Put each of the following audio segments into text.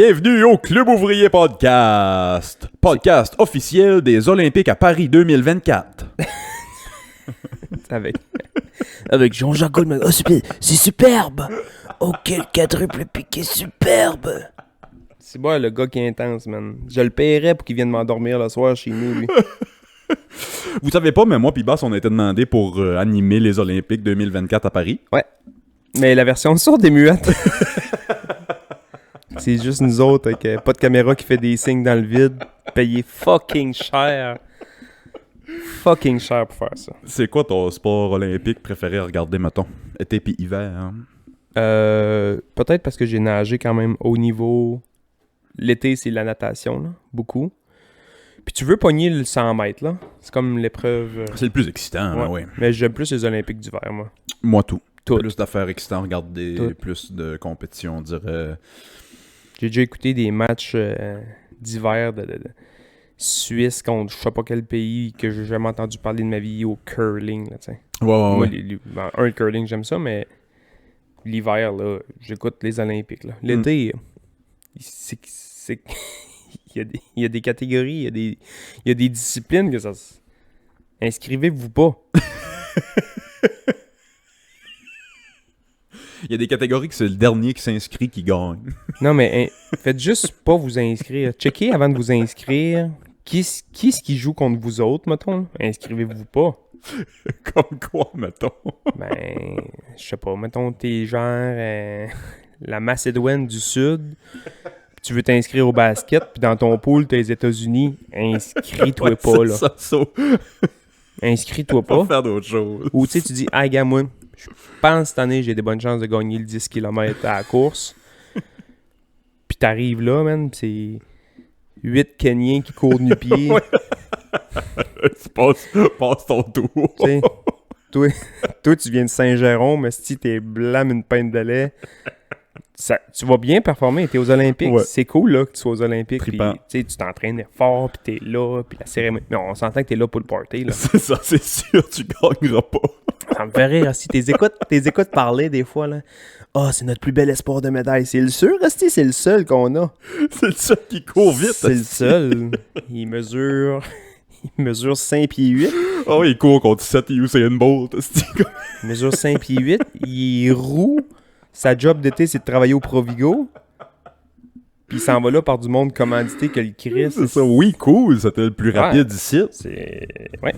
Bienvenue au Club Ouvrier Podcast. Podcast officiel des Olympiques à Paris 2024. Avec Jean-Jacques Goldman. Oh, c'est superbe! Oh, quel quadruple piqué superbe! C'est moi le gars qui est intense, man. Je le paierais pour qu'il vienne m'endormir le soir chez nous, lui. Vous savez pas, mais moi pis Bass, on a été demandé pour animer les Olympiques 2024 à Paris. Ouais. Mais la version sourde est muette. C'est juste nous autres avec pas de caméra qui fait des signes dans le vide. Payé fucking cher. Fucking cher pour faire ça. C'est quoi ton sport olympique préféré à regarder, mettons? Été pis hiver, hein? Peut-être parce que j'ai nagé quand même haut niveau. L'été, c'est la natation, là. Beaucoup. Puis tu veux pogner le 100 mètres, là. C'est comme l'épreuve... C'est le plus excitant, ouais. ouais. Mais j'aime plus les Olympiques d'hiver, moi. Moi, tout. Tout. Plus d'affaires excitantes, regarder Tout. plus de compétition, on dirait... J'ai déjà écouté des matchs d'hiver de Suisse contre je sais pas quel pays que j'ai jamais entendu parler de ma vie au curling, là, tu sais. Ouais. Moi, le curling, j'aime ça, mais l'hiver, là, j'écoute les Olympiques, là. L'été, c'est... il y a des catégories, il y a des disciplines que ça... Inscrivez-vous pas. Il y a des catégories que c'est le dernier qui s'inscrit qui gagne. Non, mais faites juste pas vous inscrire. Checkez avant de vous inscrire. Qui est-ce qui joue contre vous autres, mettons? Inscrivez-vous pas. Comme quoi, mettons? Ben, je sais pas. Mettons, t'es genre la Macédoine du Sud. Puis tu veux t'inscrire au basket. Puis dans ton pool, t'as les États-Unis. Inscris-toi pas, là. Inscris-toi pas. Faire d'autres choses. Ou tu sais, tu dis, ah, gars, moi, je pense cette année, j'ai des bonnes chances de gagner le 10 km à la course. Puis t'arrives là, man, pis c'est 8 Kenyans qui courent nu-pieds. Ouais. Tu passes ton tour. T'sais, toi, tu viens de Saint-Jérôme, mais si t'es blanc une pinte de lait, tu vas bien performer, t'es aux Olympiques. Ouais. C'est cool là, que tu sois aux Olympiques. Pis, tu t'entraînes fort, puis t'es là, puis la cérémonie. Mais on s'entend que t'es là pour le party. Là. C'est ça, c'est sûr, tu gagneras pas. Ça me fait rire, si t'es écoutes parler des fois, là. Ah, c'est notre plus bel espoir de médaille. C'est le sûr, Asti, c'est le seul qu'on a. C'est le seul qui court vite. C'est le seul. Il mesure 5 pieds 8. Oh, il court contre 7 Usain Bolt. Il mesure 5 pieds 8. Il est roux. Sa job d'été, c'est de travailler au Provigo. Puis il s'en va là par du monde commandité que le Christ. C'est ça, oui, cool. C'était le plus rapide ici. C'est... Ouais.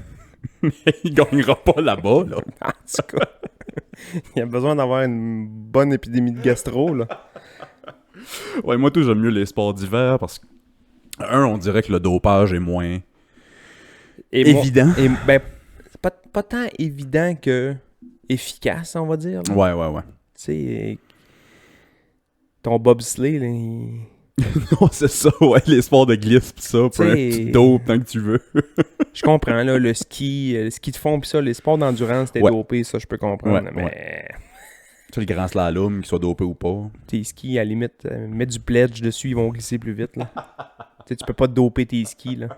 Mais il gagnera pas là-bas, là. En tout cas, il a besoin d'avoir une bonne épidémie de gastro, là. Ouais, moi, tout, j'aime mieux les sports d'hiver parce que, on dirait que le dopage est moins évident. Ben, pas tant évident que efficace, on va dire. Là. Ouais. Tu sais, ton bobsleigh, là, Non, c'est ça, ouais, les sports de glisse pis ça, tu dopes tant que tu veux. Je comprends, là, le ski de fond pis ça, les sports d'endurance, t'es dopé, ça, je peux comprendre, mais... Tu sais, le grand slalom, qu'il soit dopé ou pas. Tes skis, à la limite, mets du pledge dessus, ils vont glisser plus vite, là. Tu sais, tu peux pas doper tes skis, là.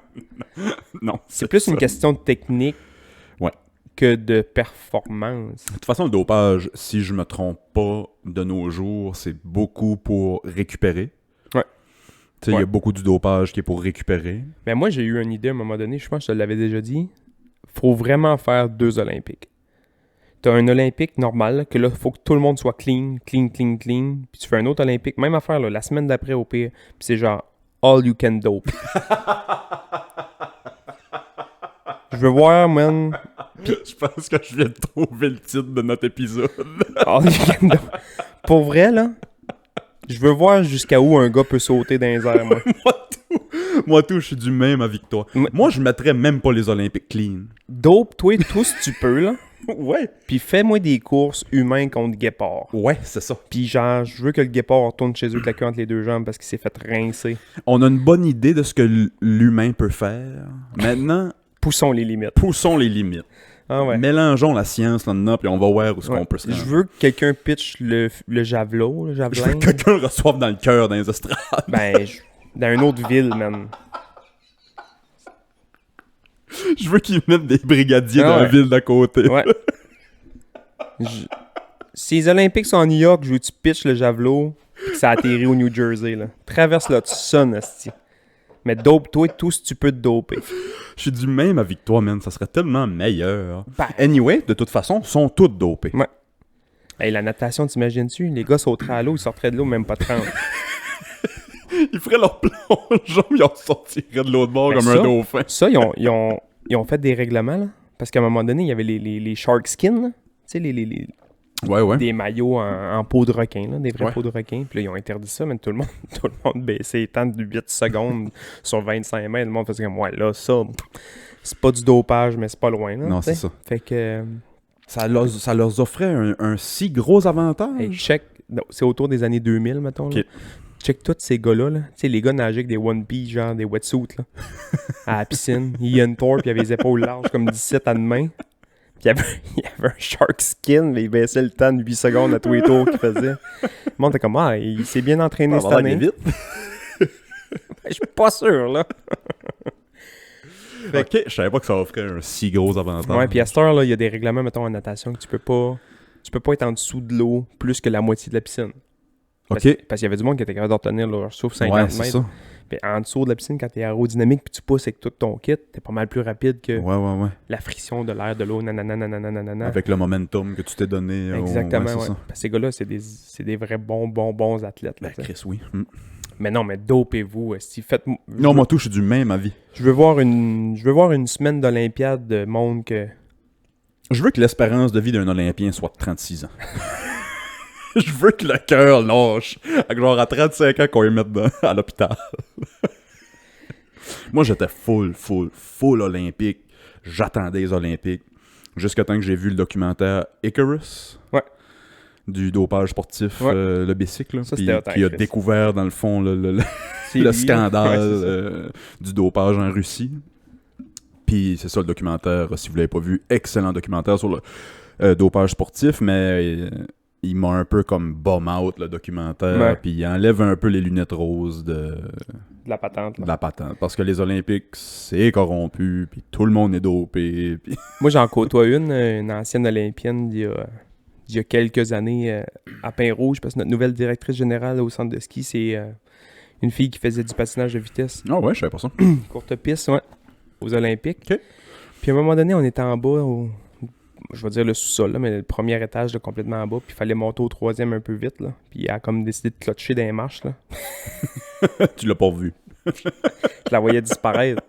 Non, c'est plus une question de technique que de performance. De toute façon, le dopage, si je me trompe pas, de nos jours, c'est beaucoup pour récupérer. Ouais. Tu sais, il y a beaucoup du dopage qui est pour récupérer. Mais moi, j'ai eu une idée à un moment donné, je pense que je te l'avais déjà dit. Faut vraiment faire 2 Olympiques. T'as un Olympique normal, là, que là, faut que tout le monde soit clean. Puis tu fais un autre Olympique, même affaire, là, la semaine d'après au pire. Puis c'est genre, all you can dope. Je veux voir, man. Pis... Je pense que je viens de trouver le titre de notre épisode. All you can dope. Pour vrai, là, je veux voir jusqu'à où un gars peut sauter dans les airs, moi. Moi, tout, je suis du même avec toi. Moi, je mettrais même pas les Olympiques clean. Dope, toi, tout si tu peux, là. Ouais. Puis fais-moi des courses humains contre guépard. Ouais, c'est ça. Puis genre, je veux que le guépard retourne chez eux avec la queue entre les deux jambes parce qu'il s'est fait rincer. On a une bonne idée de ce que l'humain peut faire. Maintenant, poussons les limites. Ah ouais. Mélangeons la science là-dedans, puis on va voir où on peut se rendre. Je veux que quelqu'un pitch le javelot, le javelin. Je veux que quelqu'un le reçoive dans le cœur dans les estrades. Ben, dans une autre ville, man. Je veux qu'ils mettent des brigadiers dans la ville d'à côté. Ouais. Si les Olympiques sont à New York, je veux que tu pitches le javelot puis que ça atterrit au New Jersey, là. Traverse l'Hudson, asti. Mais dope-toi tout si tu peux te doper. Je suis du même avec toi, man. Ça serait tellement meilleur. Ben. Anyway, de toute façon, sont tous dopés. Ouais. Hey, la natation, t'imagines-tu? Les gars sauteraient à l'eau, ils sortiraient de l'eau même pas 30. Ils feraient leur plongeon, ils en sortiraient de l'autre bord Ben comme ça, un dauphin. Ça, ils ont fait des règlements, là. Parce qu'à un moment donné, il y avait les shark skins, là. Tu sais, Ouais. des maillots en peau de requin, là, des vrais Ouais. peaux de requin. Puis là, ils ont interdit ça, mais tout le monde baissait les temps de 8 secondes sur 25 mètres. Le monde faisait comme, ouais, là, ça, c'est pas du dopage, mais c'est pas loin, là. Non, c'est t'sais. ça. Fait que, Ça leur offrait un si gros avantage. hey, check, non, c'est autour des années 2000, mettons, là. Ok. Check tous ces gars-là, là. Tu sais, les gars nageaient avec des One Piece, genre des wetsuits, là. À la piscine. Ian Thorpe, il avait les épaules larges comme 17 à demain. Puis il y avait un shark skin, mais il baissait le temps de 8 secondes à tous les tours qu'il faisait. Le monde était comme, ah, il s'est bien entraîné cette année. Vite. Je suis pas sûr, là. Ok, je savais pas que ça offrait un si gros avantage. Ouais, puis à cette heure, là, il y a des règlements, mettons, en natation, que tu peux pas être en dessous de l'eau plus que la moitié de la piscine. Parce qu'il y avait du monde qui était capable de retenir leur souffle 50 ouais, mètres. c'est ça. Puis en dessous de la piscine, quand t'es aérodynamique puis tu pousses avec tout ton kit, t'es pas mal plus rapide que Ouais. la friction de l'air, de l'eau, nanana. Avec le momentum que tu t'es donné. Exactement, c'est ouais. ça. Parce que ces gars-là, c'est des vrais bons athlètes. Là, Ben, t'sais. Chris, oui. Mais non, mais dopez-vous. Si faites... Non, moi tout, je suis du même avis. Je veux voir une semaine d'Olympiade de monde que... Je veux que l'espérance de vie d'un Olympien soit de 36 ans. Je veux que le cœur lâche. Genre à 35 ans qu'on les mette à l'hôpital. Moi, j'étais full olympique. J'attendais les Olympiques. Jusqu'à temps que j'ai vu le documentaire Icarus. Ouais. Du dopage sportif, Ouais. Le bicycle. Là, Ça, puis c'était qui a Chris. découvert, dans le fond, le C'est lui, scandale ouais, c'est ça. du dopage en Russie. Puis c'est ça le documentaire, si vous l'avez pas vu, excellent documentaire sur le dopage sportif, mais il m'a un peu comme bum out le documentaire, Ouais. puis il enlève un peu les lunettes roses de De la patente. Là. la patente. Parce que les Olympiques, c'est corrompu, puis tout le monde est dopé. Puis... Moi, j'en côtoie une ancienne olympienne il y a quelques années à Pin-Rouge, parce que notre nouvelle directrice générale au centre de ski, c'est une fille qui faisait du patinage de vitesse. Ah ouais, je savais pas ça. Courte piste, ouais, aux Olympiques. Ok. Puis à un moment donné, on était en bas, je vais dire le sous-sol, là, mais le premier étage, là, complètement en bas, puis il fallait monter au troisième un peu vite, là. Puis elle a comme décidé de clutcher dans les marches, là. Tu l'as pas vu. Je la voyais disparaître.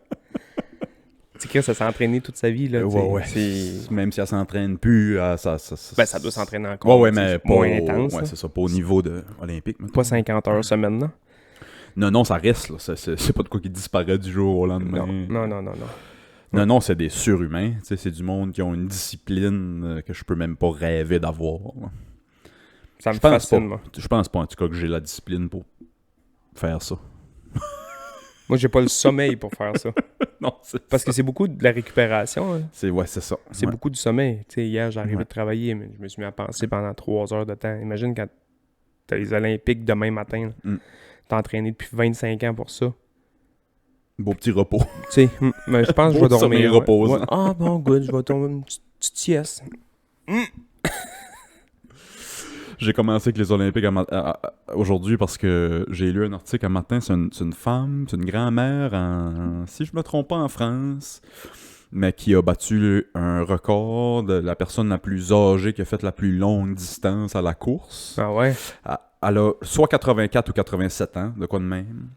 Tu sais, ça s'est entraîné toute sa vie, là. tu sais. Ouais. C'est... Même si elle s'entraîne plus, ça doit s'entraîner encore. Ouais, tu sais, mais c'est pas moins intense. Ouais, là. c'est ça, pas au niveau de olympique. mettons. Pas 50 heures semaine, là. Non, ça reste, là. C'est pas de quoi qui disparaît du jour au lendemain. Non. Non, c'est des surhumains. Tu sais, c'est du monde qui ont une discipline que je peux même pas rêver d'avoir. là. Ça me Je pense fascine, pas. moi. Je pense pas, en tout cas, que j'ai la discipline pour faire ça. Moi, j'ai pas le sommeil pour faire ça. Non, c'est Parce que c'est beaucoup de la récupération. Hein. c'est ça. C'est Ouais. beaucoup du sommeil. Tu sais, hier, j'arrivais Ouais. de travailler, mais je me suis mis à penser pendant 3 heures de temps. Imagine quand t'as les Olympiques demain matin. Mm. T'as entraîné depuis 25 ans pour ça. Beau petit repos. Tu sais, mais je pense que je vais Beau sommeil dormir. reposant. Ouais. Ah bon, good, je vais tomber une petite sieste. J'ai commencé avec les Olympiques aujourd'hui parce que j'ai lu un article un matin. C'est une femme, c'est une grand-mère, si je me trompe pas, en France, mais qui a battu un record de la personne la plus âgée qui a fait la plus longue distance à la course. Ah ouais? Elle a soit 84 ou 87 ans, de quoi de même.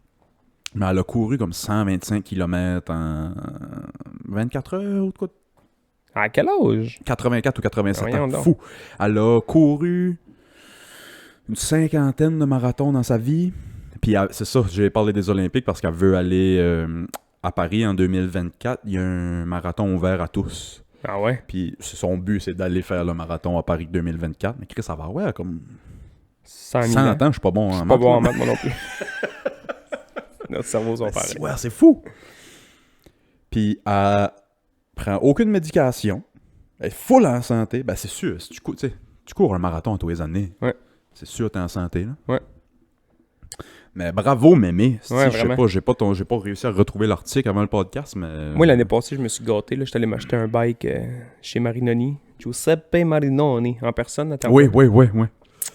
Mais elle a couru comme 125 km en 24 heures ou de quoi. À quel âge? 84 ou 87 Voyons ans, donc. fou. Elle a couru une 50aine de marathons dans sa vie. Puis c'est ça, j'ai parlé des Olympiques parce qu'elle veut aller à Paris en 2024. Il y a un marathon ouvert à tous. Ah ouais? Puis son but, c'est d'aller faire le marathon à Paris 2024. Mais Chris, ça va, ouais, comme 100 000 100 ans. ans, je suis pas bon en Je suis maths. pas bon là. en maths, moi non plus. Notre cerveau sont pareils. Ouais, c'est fou. Puis elle prend aucune médication. Elle est full en santé. Ben c'est sûr, si tu cours un marathon tous les années. Ouais. C'est sûr que t'es en santé, là. Ouais. Mais bravo, Mémé. Si, Ouais, je sais vraiment. pas, j'ai pas réussi à retrouver l'article avant le podcast, mais... Moi, l'année passée, je me suis gâté. Là, j'étais allé m'acheter un bike chez Marinoni. Giuseppe Marinoni, en personne. Attends. Oui.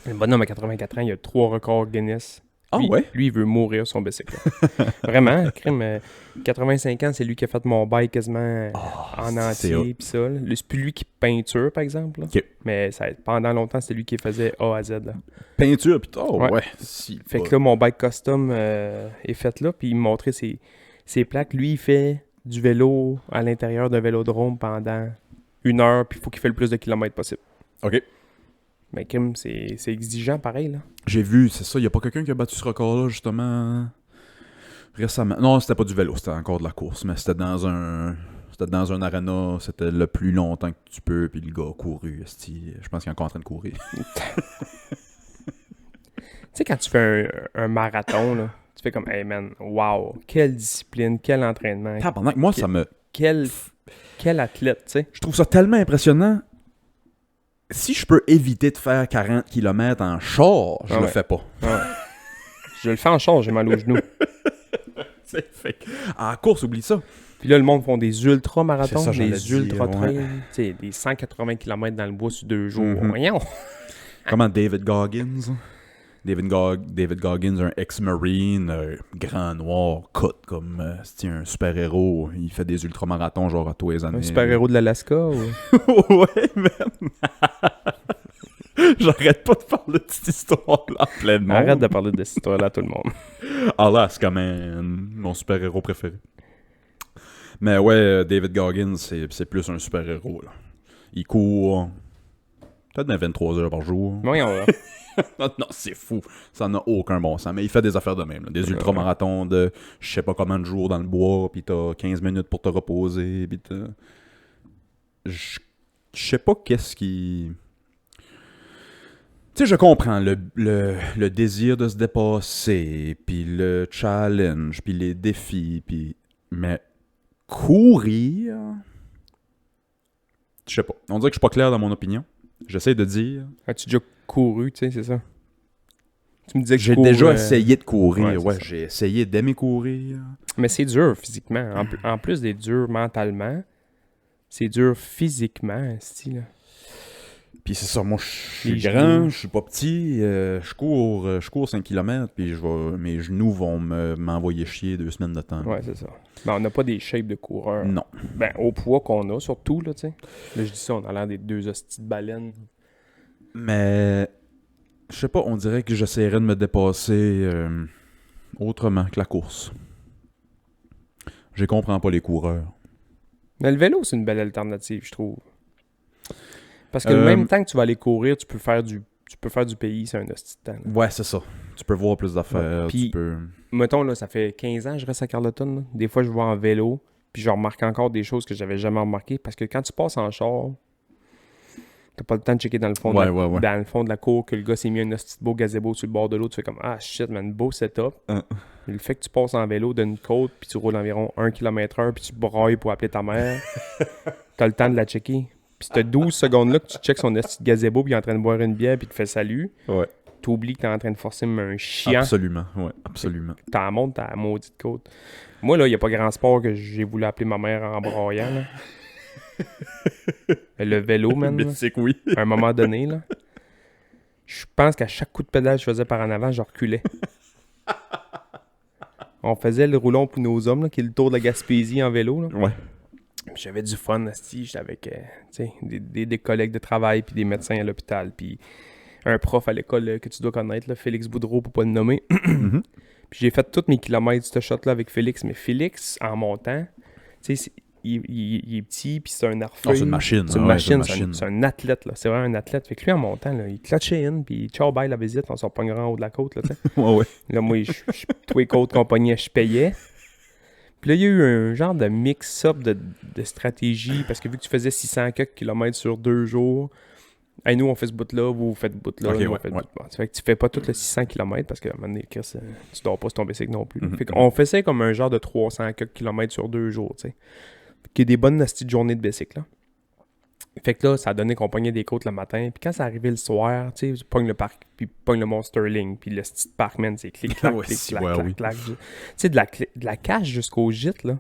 Le bonhomme à 84 ans, il a 3 records Guinness. Ah Lui, ouais? lui, il veut mourir son bicycle. Vraiment, crime. 85 ans, c'est lui qui a fait mon bike quasiment en c'est entier. Pis ça, là. C'est plus lui qui peinture, par exemple. Là. Ok. Mais pendant longtemps, c'est lui qui faisait A à Z. Là. Peinture, pis ouais. Ouais. Si, Fait que là, mon bike custom est fait là. Puis il me montrait ses plaques. Lui, il fait du vélo à l'intérieur d'un vélodrome pendant 1 heure. Puis il faut qu'il fasse le plus de kilomètres possible. OK. Mais Kim, c'est exigeant pareil, là. J'ai vu, c'est ça, y a pas quelqu'un qui a battu ce record-là, justement, récemment. Non, c'était pas du vélo, c'était encore de la course, mais c'était dans un arena, c'était le plus longtemps que tu peux, puis le gars a couru, esti. Je pense qu'il est encore en train de courir. Tu sais, quand tu fais un marathon, là, tu fais comme, hey man, wow, quelle discipline, quel entraînement, Pendant que moi, ça me... quel athlète, tu sais. Je trouve ça tellement impressionnant. Si je peux éviter de faire 40 km en char, je le fais pas. Ouais. Je le fais en charge, j'ai mal aux genoux. Fait que, en course, oublie ça. Puis là, le monde font des ultra-marathons, C'est ça, j'allais des ultra-trails, dire, tu sais, des 180 km dans le bois sur 2 jours. Mhm. Voyons. Comment David Goggins? David Goggins, un ex-marine, grand noir, cut comme c'est un super-héros. Il fait des ultramarathons genre à tous les années. Un super-héros de l'Alaska ou... Ouais, man. J'arrête pas de parler de cette histoire-là en plein monde. Arrête de parler de cette histoire-là à tout le monde. Alaska, man. Mon super-héros préféré. Mais ouais, David Goggins, c'est plus un super-héros, là. Il court peut-être dans 23 heures par jour. Voyons, là. Non, c'est fou. Ça n'a aucun bon sens. Mais il fait des affaires de même. Là. Des ultramarathons de je sais pas combien de jours dans le bois, puis t'as 15 minutes pour te reposer, puis t'as... Je sais pas qu'est-ce qui... Tu sais, je comprends le désir de se dépasser, puis le challenge, puis les défis, puis... Mais courir... Je sais pas. On dirait que je suis pas clair dans mon opinion. J'essaie de dire... As-tu déjà couru, tu sais, c'est ça? Tu me disais que J'ai déjà essayé de courir. Ouais, ça. j'ai essayé d'aimer courir. Mais c'est dur physiquement. En plus d'être dur mentalement, c'est dur physiquement, style. Puis c'est ça, moi je suis Les grand, genoux. je suis pas petit, je cours 5 km, puis mes genoux vont m'envoyer chier 2 semaines de temps. Ouais, c'est ça. Ben, on n'a pas des shapes de coureurs. Non. Ben, au poids qu'on a, surtout, là, tu sais. Là, je dis ça, on a l'air des 2 hosties de baleines. Mais, je sais pas, on dirait que j'essaierais de me dépasser autrement que la course. Je comprends pas les coureurs. Mais le vélo, c'est une belle alternative, je trouve. Parce que le même temps que tu vas aller courir, tu peux faire du pays, c'est un hostie de temps. Là. Ouais, c'est ça. Tu peux voir plus d'affaires, Puis- tu peux... Mettons, là, ça fait 15 ans que je reste à Carleton. Là. Des fois, je vais en vélo, puis je remarque encore des choses que j'avais jamais remarquées. Parce que quand tu passes en char, t'as pas le temps de checker dans le fond, Ouais, dans ouais. le fond de la cour que le gars s'est mis un hostie de beau gazebo sur le bord de l'eau. Tu fais comme, ah shit, man, beau setup. Hein. Mais le fait que tu passes en vélo d'une côte, puis tu roules environ 1 km/h, puis tu brailles pour appeler ta mère, t'as le temps de la checker. Puis t'as 12 secondes là que tu checkes son hostie de gazebo, puis il est en train de boire une bière, puis il te fait salut. Ouais. T'oublies que t'es en train de forcer un chien. Absolument, ouais, absolument. T'en montes ta maudite côte. Moi, là, il n'y a pas grand sport que j'ai voulu appeler ma mère en braillant, là. Le vélo, man. Mais là, c'est que oui. à un moment donné, là. Je pense qu'à chaque coup de pédale que je faisais par en avant, je reculais. On faisait le roulon pour nos hommes, là, qui est le tour de la Gaspésie en vélo, là. Ouais. Puis j'avais du fun, asti. J'étais avec tu sais, des collègues de travail, puis des médecins à l'hôpital, puis un prof à l'école que tu dois connaître, là, Félix Boudreau, pour pas le nommer. Mhm. Puis j'ai fait tous mes kilomètres de ce shot-là avec Félix. Mais Félix, en montant, tu sais, il est petit, puis c'est un arfeuille. Oh, c'est une machine. C'est une ouais, machine, c'est une machine. c'est un athlète, là. C'est vraiment un athlète. Fait que lui, en montant, là, il clutchait in, puis ciao, bye, la visite, on s'en pognera en haut de la côte, là, tu sais. Ouais, ouais. Là, moi, tous les côtes qu'on pognait, je payais. Puis là, il y a eu un genre de mix-up de stratégie, parce que vu que tu faisais 600 km sur 2 jours, hey, nous, on fait ce bout-là, vous faites ce bout-là, Ok, nous, on ouais, fait ce ouais. bout-là. Ça fait que tu fais pas tout le 600 km, parce qu'à un moment donné, Chris, tu dors pas sur ton bicycle non plus. Mhm. Fait qu'on faisait comme un genre de 300 km sur 2 jours, tu sais. Qui est des bonnes nasty de journées de bicycle, là. Fait que là, ça a donné qu'on pognait des côtes le matin. Puis quand ça arrivait le soir, tu sais, tu pognes le parc, puis pogne le Mont Sterling, puis le petit parc, man, c'est clic-clac, Ouais, clic-clac, ouais, clac, oui. clac. Tu sais, de la cage jusqu'au gîte, là,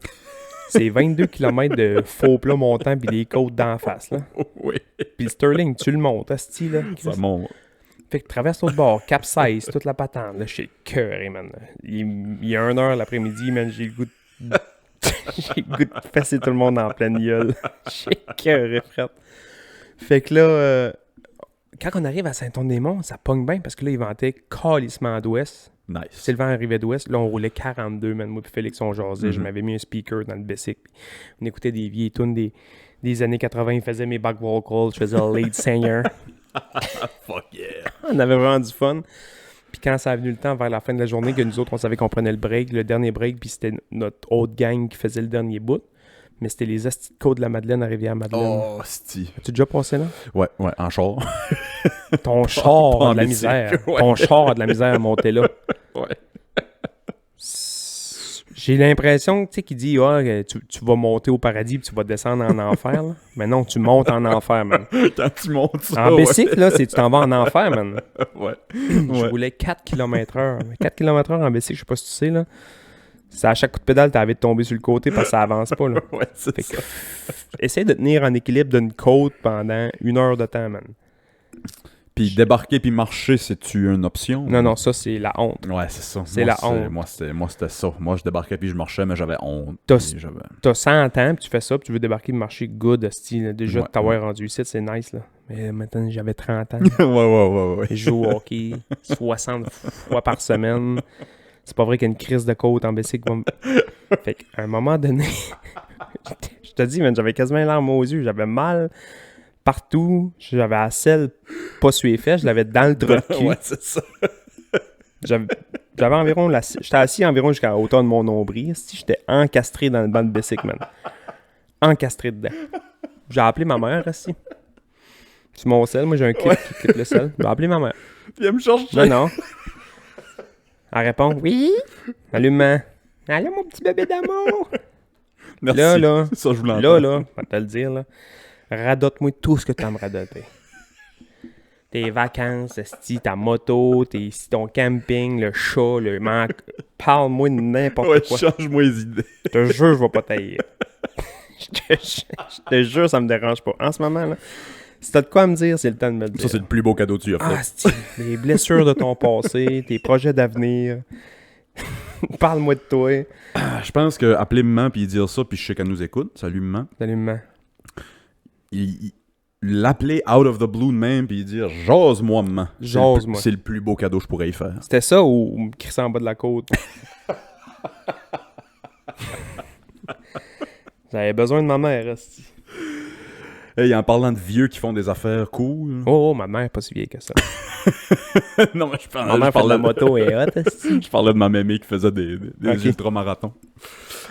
c'est 22 km de faux plat montant, puis des côtes d'en face, là. Oui. Puis le Sterling, tu le montes, asti, là. Ça monte. Fait que traverse l'autre bord, capsize, toute la patente. Là, je suis écœuré, man. Il y a 1h l'après-midi, man, j'ai le goût de... j'ai le goût de passer tout le monde en pleine gueule. Je suis écœuré, frère. Fait que là, quand on arrive à Saint-Anne-des-Monts, ça pogne bien parce que là, ils vantaient calissement d'ouest. Nice. Sylvain arrivait d'ouest. Là, on roulait 42, man. Moi puis Félix, on jasait. Je m'avais mis un speaker dans le Bessic. On écoutait des vieilles tunes des années 80. Il faisait mes back vocals. Je faisais le lead singer. Fuck yeah. On avait vraiment du fun. Puis quand ça a venu le temps, vers la fin de la journée, que nous autres, on savait qu'on prenait le dernier break, puis c'était notre autre gang qui faisait le dernier bout. Mais c'était les astis de côte de la Madeleine à Rivière-Madeleine. Oh, sti. As-tu déjà passé là? Ouais, en char. Ton char pas a en de la bicycle, misère. ouais. Ton char a de la misère à monter là. Ouais. J'ai l'impression, tu sais, qu'il dit tu vas monter au paradis puis tu vas descendre en enfer. Là. Mais non, tu montes en enfer, man. Quand tu montes ça, En bicycle, là, c'est tu t'en vas en enfer, man. Ouais. Je roulais 4 km/h. 4 km/h en bicycle, je sais pas si tu sais, là. C'est à chaque coup de pédale, t'as envie de tomber sur le côté parce que ça avance pas, là. Ouais, c'est Fait ça. que, essaye de tenir en équilibre d'une côte pendant 1 heure de temps, man. Puis débarquer puis marcher, c'est-tu une option? Non, ça, c'est la honte. Ouais, c'est ça. C'est Moi, la honte. Moi, c'était ça. Moi, je débarquais puis je marchais, mais j'avais honte. T'as- Puis j'avais- T'as 100 ans, puis tu fais ça, puis tu veux débarquer et marcher good, style. Déjà, Ouais, de t'avoir rendu ici, c'est nice, là. Mais maintenant, j'avais 30 ans. ouais. Je joue au hockey 60 fois par semaine. C'est pas vrai qu'il y a une crise de côte en bicycle. Fait qu'à un moment donné, je te dis, man, j'avais quasiment les larmes aux yeux. J'avais mal partout. J'avais la selle pas sur les fesses. Je l'avais dans le trou de cul. Ouais, c'est ça. J'avais environ... J'étais assis environ jusqu'à la hauteur de mon nombril. J'étais encastré dans le banc de bicycle, man. Encastré dedans. J'ai appelé ma mère, aussi. Sur mon sel, moi j'ai un clip qui clip le sel. J'ai appelé ma mère. Puis elle me chercher. Non. Elle répond oui. Allume. Allô, mon petit bébé d'amour. Merci. Là. C'est ça, je voulais entendre. Là, je vais te le dire, là. Radote-moi tout ce que tu as à me radoter. Tes vacances, esti, ta moto, ton camping, le chat, le manque. Parle-moi de n'importe Ouais, quoi. change-moi les idées. Je te jure, je vais pas tailler. Je te jure, ça me dérange pas. En ce moment, là, si t'as de quoi me dire, c'est le temps de me le dire. Ça, c'est le plus beau cadeau que tu as fait. Ah, les blessures de ton passé, tes projets d'avenir. Parle-moi de toi. Je pense que appeler maman puis dire ça, puis je sais qu'elle nous écoute. Salut maman. Salut, maman. L'appeler out of the blue de même puis dire jase-moi maman. Jase-moi. C'est le plus beau cadeau que je pourrais y faire. C'était ça ou me crisser en bas de la côte? J'avais besoin de ma mère, esti. Hey, en parlant de vieux qui font des affaires cool. Oh, ma mère est pas si vieille que ça. Non, mais je Ma mère fait de la moto et hot, esti. Je parlais de ma mémé qui faisait des Ok. ultramarathons.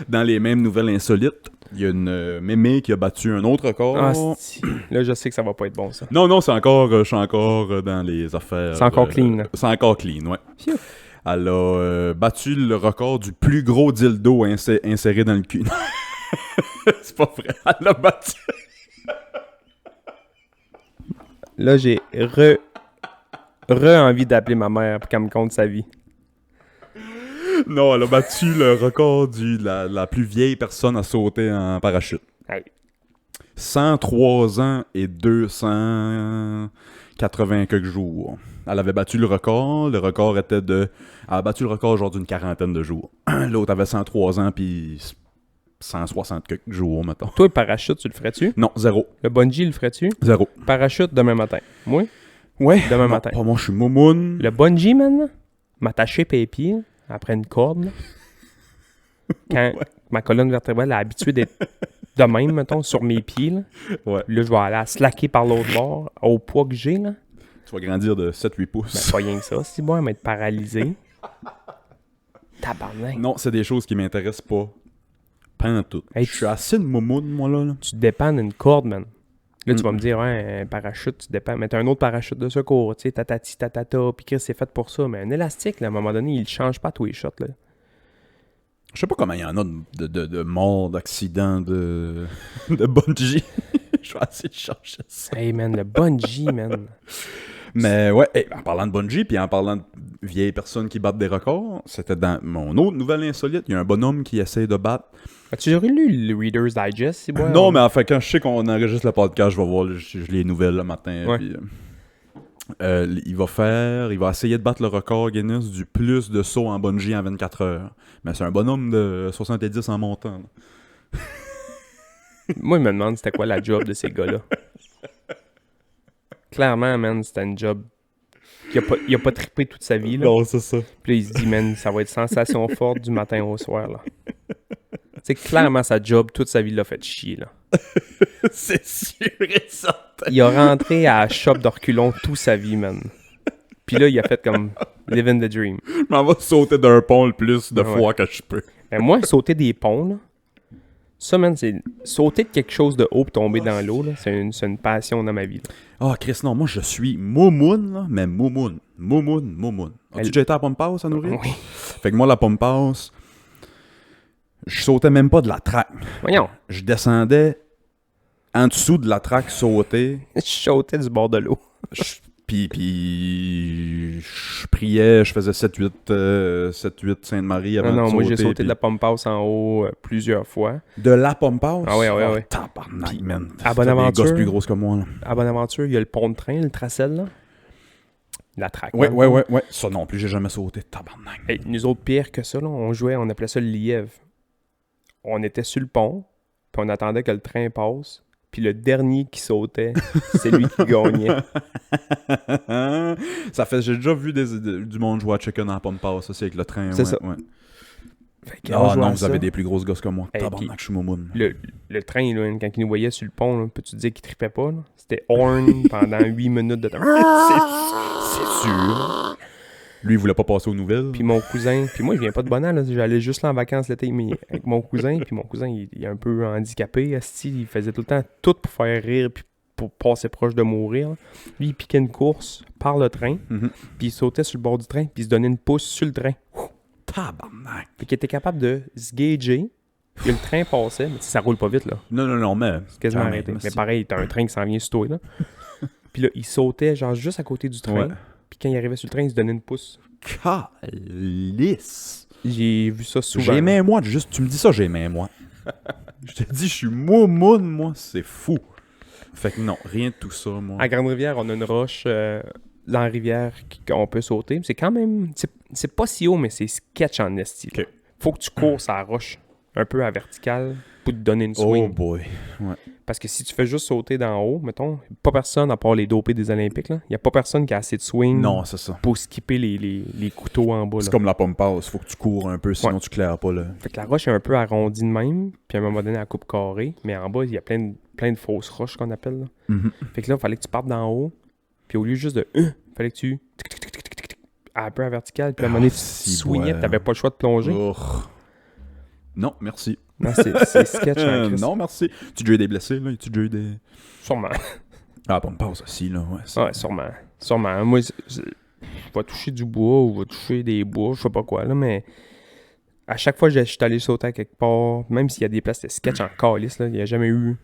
Dans les mêmes nouvelles insolites, il y a une mémé qui a battu un autre record. Ah, esti. Là, je sais que ça va pas être bon, ça. Non, c'est encore, je suis encore dans les affaires. C'est encore clean, là. C'est encore clean, ouais. Phew. Elle a battu le record du plus gros dildo inséré dans le cul. C'est pas vrai, elle l'a battu. Là, j'ai envie d'appeler ma mère pour qu'elle me conte sa vie. Non, elle a battu le record la plus vieille personne à sauter en parachute. Hey. 103 ans et 280 quelques jours. Elle avait battu le record. Le record était de... Elle a battu le record genre d'une quarantaine de jours. L'autre avait 103 ans puis 160 quelques jours, mettons. Toi, le parachute, tu le ferais-tu? Non, zéro. Le bungee, le ferais-tu? Zéro. Parachute demain matin. Moi? Ouais. Demain Non, matin. pas moi, je suis moumoune. Le bungee, man, m'attacher les pieds après une corde, là. Quand ma colonne vertébrale est habituée d'être de même, mettons, sur mes pieds, là. Ouais. Là, je vais aller à slacker par l'autre bord, au poids que j'ai, là. Tu vas grandir de 7-8 pouces. Ben, pas rien que ça. C'est bon, elle va être paralysée. Tabarnak. Non, c'est des choses qui m'intéressent pas. Pas en tout. Hey, Je suis assez de moumoune, moi, là. Tu dépends d'une corde, man. Là, tu vas me dire, ouais, un parachute, tu dépends. Mais t'as un autre parachute de secours, tu sais, tatati, tatata, puis Chris, c'est fait pour ça. Mais un élastique, là, à un moment donné, il change pas tous les shots, là. Je sais pas comment il y en a de morts, d'accidents, de bungee. Je vais essayer de changer ça. Hey, man, le bungee, man. Mais ouais, hey, en parlant de bungee, puis en parlant de vieilles personnes qui battent des records, c'était dans mon autre nouvelle insolite. Il y a un bonhomme qui essaie de battre. As-tu lu le Reader's Digest, c'est bon? Non, mais enfin, quand je sais qu'on enregistre le podcast, je vais voir je lis les nouvelles le matin. Ouais. Puis, Il va essayer de battre le record Guinness du plus de sauts en bungee en 24 heures. Mais c'est un bonhomme de 70 en montant. Là. Moi, il me demande c'était quoi la job de ces gars-là. Clairement, man, c'était une job. Il a pas trippé toute sa vie. Là. Non, c'est ça. Puis là, il se dit, man, ça va être sensation forte du matin au soir. Là. Tu sais, clairement, sa job, toute sa vie, l'a fait chier. Là. C'est sûr et certain. Il a rentré à la shop d'Orculon toute sa vie, man. Puis là, il a fait comme living the dream. Je m'en vais sauter d'un pont le plus de fois que je peux. Mais moi, sauter des ponts, là, ça, man, c'est sauter de quelque chose de haut et tomber dans l'eau, là, c'est une passion dans ma vie. Ah, Chris, non, moi, je suis moumoune, là, mais moumoune. As-tu déjà été à la Pump House à nourrir? Oui. Fait que moi, la Pump House, je sautais même pas de la traque. Voyons. Je descendais en dessous de la traque sauter. Je sautais du bord de l'eau. Puis je priais, je faisais 7-8 Sainte-Marie avant de sauter. Non, moi j'ai sauté puis... de la Pump House en haut plusieurs fois. De la Pump House? Ah oui. Tabarnak, man. À Bonaventure, des gosses plus grosses que moi, là. À Bonaventure, il y a le pont de train, le tracel, là. La traque. Ouais. Ça non plus, j'ai jamais sauté. Tabarnak. Hey, nous autres, pire que ça, là, on appelait ça le lièvre. On était sur le pont, puis on attendait que le train passe. Puis le dernier qui sautait, c'est lui qui gagnait. J'ai déjà vu du monde jouer à Chicken en Pump House, ça c'est avec le train. C'est ça. Ouais. Fait que non, vous avez des plus grosses gosses que moi. Hey, Tabarnak, je suis moumoune. Le train, là, quand il nous voyait sur le pont, là, peux-tu dire qu'il trippait pas? Là? C'était horn pendant 8 minutes de temps. C'est sûr. Lui, il voulait pas passer aux nouvelles. Puis mon cousin, puis moi, je viens pas de Bonal, là, j'allais juste là en vacances l'été, mais avec mon cousin, puis mon cousin, il est un peu handicapé, asti, il faisait tout le temps tout pour faire rire, puis pour passer proche de mourir. Là. Lui, il piquait une course par le train, puis il sautait sur le bord du train, puis il se donnait une pouce sur le train. Tabarnak. Fait qu'il était capable de se gager, puis le train passait, mais ça roule pas vite, là. Non, mais... C'est quasiment arrêté. Mais pareil, t'as un train qui s'en vient sur toi, là. Puis là, il sautait, genre, juste à côté du train. Ouais. Puis quand il arrivait sur le train, il se donnait une pouce. Calice! J'ai vu ça souvent. J'ai aimé moi, juste tu me dis ça, j'ai aimé moi. Je te dis, je suis moumoune, moi, c'est fou. Fait que non, rien de tout ça, moi. À Grande-Rivière, on a une roche dans la rivière qu'on peut sauter. C'est quand même... C'est pas si haut, mais c'est sketch en esti. Okay. Faut que tu cours sur la roche, un peu à verticale, pour te donner une swing. Oh boy, ouais. Parce que si tu fais juste sauter d'en haut, mettons, pas personne, à part les dopés des Olympiques, il n'y a pas personne qui a assez de swing non, c'est ça. pour skipper les couteaux en bas. C'est là. comme la Pump House, faut que tu cours un peu, sinon tu claires pas, là. Fait que la roche est un peu arrondie de même, puis à un moment donné, elle coupe carré, mais en bas, il y a plein de fausses roches qu'on appelle. Là. Fait que là, il fallait que tu partes d'en haut, puis au lieu juste de fallait que tu un peu à verticale, puis à un moment donné, tu swingais, tu n'avais pas le choix de plonger. Non, merci. Non, c'est sketch en Christ. Non, merci. Tu as déjà eu des blessés, là? Tu as déjà eu des... Sûrement. Ah, Pump House aussi, là, ouais. Ouais, sûrement. Moi, je vais toucher du bois ou je vais toucher des bois, je sais pas quoi, là, mais à chaque fois que je suis allé sauter à quelque part, même s'il y a des places de sketch en calice, là, il n'y a jamais eu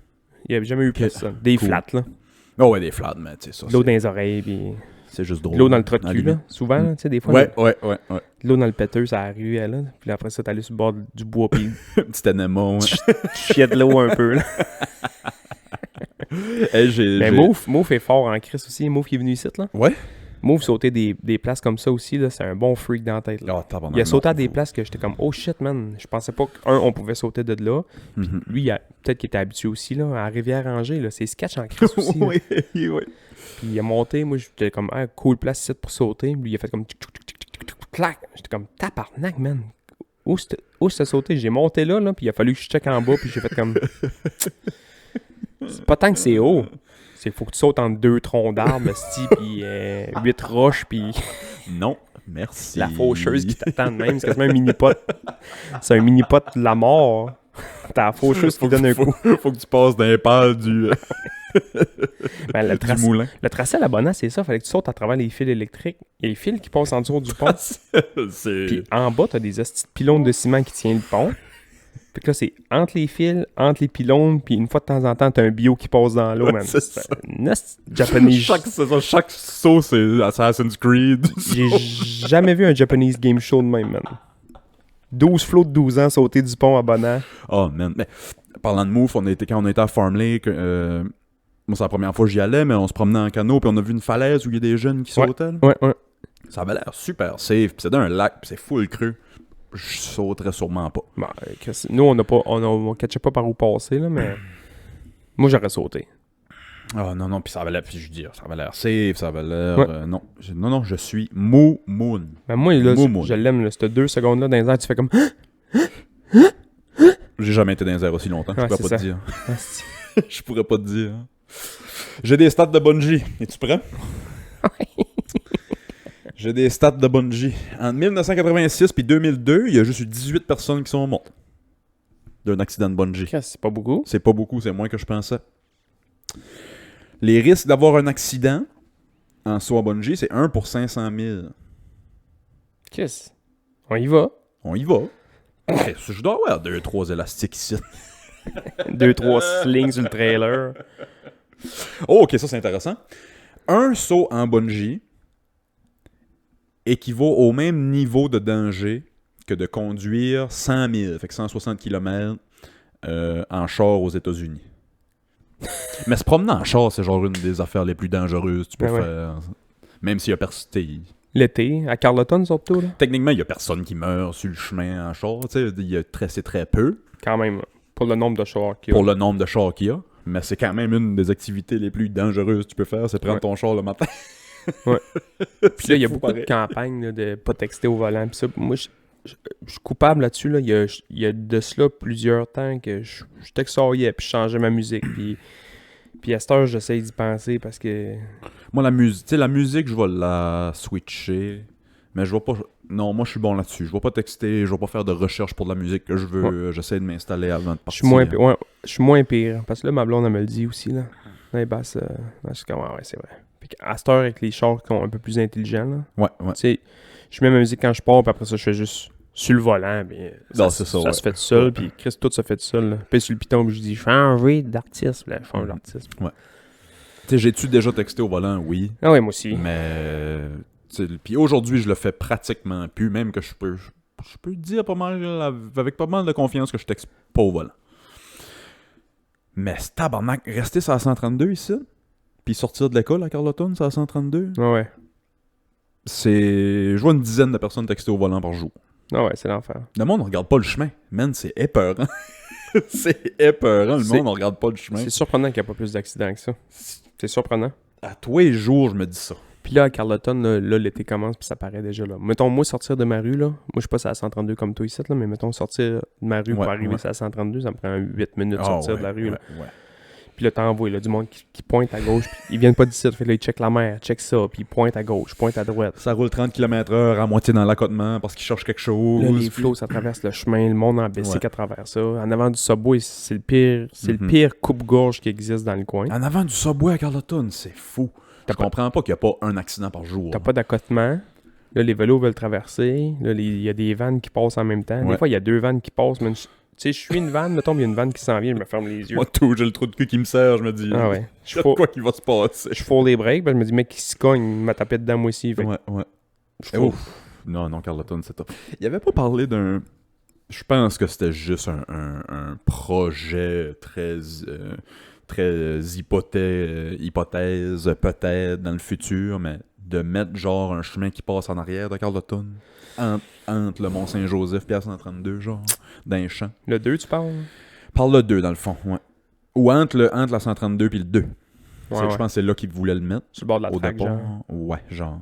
personne. Des flats, là. Oh ouais, des flats, mais tu sais ça. L'eau dans les oreilles, puis... C'est juste drôle. De l'eau dans le trou de cul, là, souvent, là, tu sais, des fois. Ouais. De l'eau dans le péteux, ça arrive, là. Puis après ça, t'allais sur le bord du bois, puis... Petit anémon, Tu chiais de l'eau un peu, là. Mais Mouf est fort en Christ aussi. Mouf, il est venu ici, là. Ouais. Mouf sauter des places comme ça aussi, là, c'est un bon freak dans la tête, là. Oh, Il a sauté à des places que j'étais comme, oh shit, man. Je pensais pas on pouvait sauter de là. Lui, peut-être qu'il était habitué aussi, là, à Rivière-Angers, là. C'est sketch en Christ aussi. Oui. Puis il a monté, moi j'étais comme cool place ici pour sauter. Lui il a fait comme clac. J'étais comme tabarnak, man. Où c'était sauté? J'ai monté là, puis il a fallu que je check en bas, puis j'ai fait comme. C'est pas tant que c'est haut. C'est faut que tu sautes entre 2 troncs d'arbres, puis 8 roches, puis. Non, merci. La faucheuse qui t'attend de même. C'est quasiment un mini-pot. C'est un mini-pot de la mort. T'as la faucheuse qui donne un coup. Faut que tu passes dans les pales du moulin. Le tracé à la Bonne, c'est ça. Fallait que tu sautes à travers les fils électriques. Il y a les fils qui passent en dessous du pont. Puis en bas, t'as des petits pylônes de ciment qui tiennent le pont. Fait que là, c'est entre les fils, entre les pylônes, puis une fois de temps en temps, t'as un bio qui passe dans l'eau, man. C'est ça. Japanese. Chaque saut, c'est Assassin's Creed. J'ai jamais vu un Japanese game show de même, man. 12 flots de 12 ans sauter du pont à Bonheur. Oh, man. Mais, parlant de Move, quand on était à Farm Lake, Moi, c'est la première fois que j'y allais, mais on se promenait en canot, puis on a vu une falaise où il y a des jeunes qui sautaient. là. Ouais. Ça avait l'air super safe, puis c'est dans un lac, puis c'est full creux. Je sauterais sûrement pas. Bon, nous, on catchait pas par où passer, là, mais moi, j'aurais sauté. Ah non, puis ça avait l'air, puis je veux dire, ça avait l'air safe, ça avait l'air... Ouais. non. Non, je suis moumoun. Mais moi, là, Moumoun. je l'aime, là, cette 2 secondes-là dans les airs, tu fais comme... J'ai jamais été dans les airs aussi longtemps, je Ouais, pourrais pas c'est te dire. Ah, c'est- Je pourrais pas te dire. J'ai des stats de bungee. Es-tu prêt? J'ai des stats de bungee. En 1986 puis 2002, il y a juste eu 18 personnes qui sont mortes d'un accident de bungee. C'est pas beaucoup. C'est pas beaucoup, c'est moins que je pensais. Les risques d'avoir un accident en saut à bungee, c'est 1 pour 500 000. Qu'est-ce? On y va. On y va. Hey, je dois avoir 2-3 élastiques ici. 2-3 slings sur le trailer. Oh, ok, ça c'est intéressant. Un saut en bungee équivaut au même niveau de danger que de conduire 100 000, fait que 160 km en char aux États-Unis. Mais se promener en char, c'est genre une des affaires les plus dangereuses que tu peux Ben ouais. faire. Même s'il y a personne. L'été, à Carleton surtout, là. Techniquement, il y a personne qui meurt sur le chemin en char. Tu sais, c'est très peu Quand même, pour le nombre de chars qu'il y a. pour le nombre de chars qu'il y a. Mais c'est quand même une des activités les plus dangereuses que tu peux faire, c'est prendre Ouais. ton char le matin. Puis là, il y a fou, beaucoup de pareil. campagnes là, de pas texter au volant. Puis ça, moi, je suis coupable là-dessus. Là. Il y a de cela plusieurs temps que je textoriais, puis je changeais ma musique. Puis à cette heure, j'essaye d'y penser parce que... Moi, la musique, je vais la switcher. Mais je vais pas. Non, moi, je suis bon là-dessus. Je vais pas texter, je vais pas faire de recherche pour de la musique que je veux. Ouais. J'essaie de m'installer avant de Je partir. suis moins pire. Ouais, je suis moins pire. Parce que là, ma blonde, elle me le dit aussi. Là. Dans les basses, je suis comme, ouais, c'est vrai. Puis à cette heure, avec les chars qui sont un peu plus intelligents, là, Ouais. tu sais, je mets ma musique quand je pars, puis après ça, je fais juste sur le volant. Puis Non, c'est ça, ouais. se fait tout seul, Ouais. puis Chris, tout se fait tout seul. Là. Puis sur le piton, puis je dis, changer d'artiste. Là, je change d'artiste. Tu sais, j'ai-tu déjà texté au volant? Oui. Ah ouais, moi aussi. Mais. Puis aujourd'hui, je le fais pratiquement plus, même que je peux dire pas mal, avec pas mal de confiance que je texte pas au volant. Mais c'est tabarnak, rester sur la 132 ici, puis sortir de l'école à Carleton, sur la 132, Ah ouais. c'est. Je vois une dizaine de personnes texter au volant par jour. Ah ouais, c'est l'enfer. Le monde ne regarde pas le chemin. Man, c'est épeurant. C'est épeurant, le C'est- monde ne regarde pas le chemin. C'est surprenant qu'il n'y ait pas plus d'accidents que ça. C'est surprenant. À tous les jours, je me dis ça. Puis là, à Carleton, là, l'été commence, puis ça paraît déjà là. Mettons, moi, sortir de ma rue, là, moi, je suis pas sur la 132 comme toi ici, là, mais mettons, sortir de ma rue pour Ouais, arriver ouais. sur la 132, ça me prend 8 minutes de Ah, sortir ouais, de la rue. Là. ouais. Puis là, t'envoies, là, du monde qui pointe à gauche, puis ils viennent pas d'ici, fait que là, ils checkent la mer, checkent ça, puis ils pointent à gauche, pointent à droite. Ça roule 30 km/h à moitié dans l'accotement parce qu'ils cherchent quelque chose. Là, les flots, ça traverse le chemin, le monde en bicycle Ouais. à travers ça. En avant du Subway, c'est le pire coupe-gorge qui existe dans le coin. En avant du Subway à Carleton, c'est fou. Je T'as pas- comprends pas qu'il n'y a pas un accident par jour. T'as pas d'accotement. Là, les vélos veulent traverser. Là, il y a des vannes qui passent en même temps. Des Ouais. fois, il y a 2 vannes qui passent. Mais tu sais, je suis une vanne, mettons, il y a une vanne qui s'en vient, je me ferme les yeux. Moi, tout, j'ai le trou de cul qui me serre, je me dis. Ah ouais. Je sais pas quoi qui va se passer. Je fourre les breaks, puis je me dis, mec, qui se cogne, il m'a tapé dedans moi aussi. Fait que Ouais. je Eh, fourre. ouf. Non, Carleton, c'est top. Il avait pas parlé d'un. Je pense que c'était juste un projet très hypothèse, peut-être, dans le futur, mais de mettre genre un chemin qui passe en arrière de Carleton, entre le Mont-Saint-Joseph et la 132, genre, dans les champs. Le 2, tu parles? Parle le 2, dans le fond, ouais. Ou entre la 132 puis le 2. Ouais, Je ouais. pense que c'est là qu'ils voulaient le mettre. Sur le bord de la Au traque, départ. genre. Ouais, genre.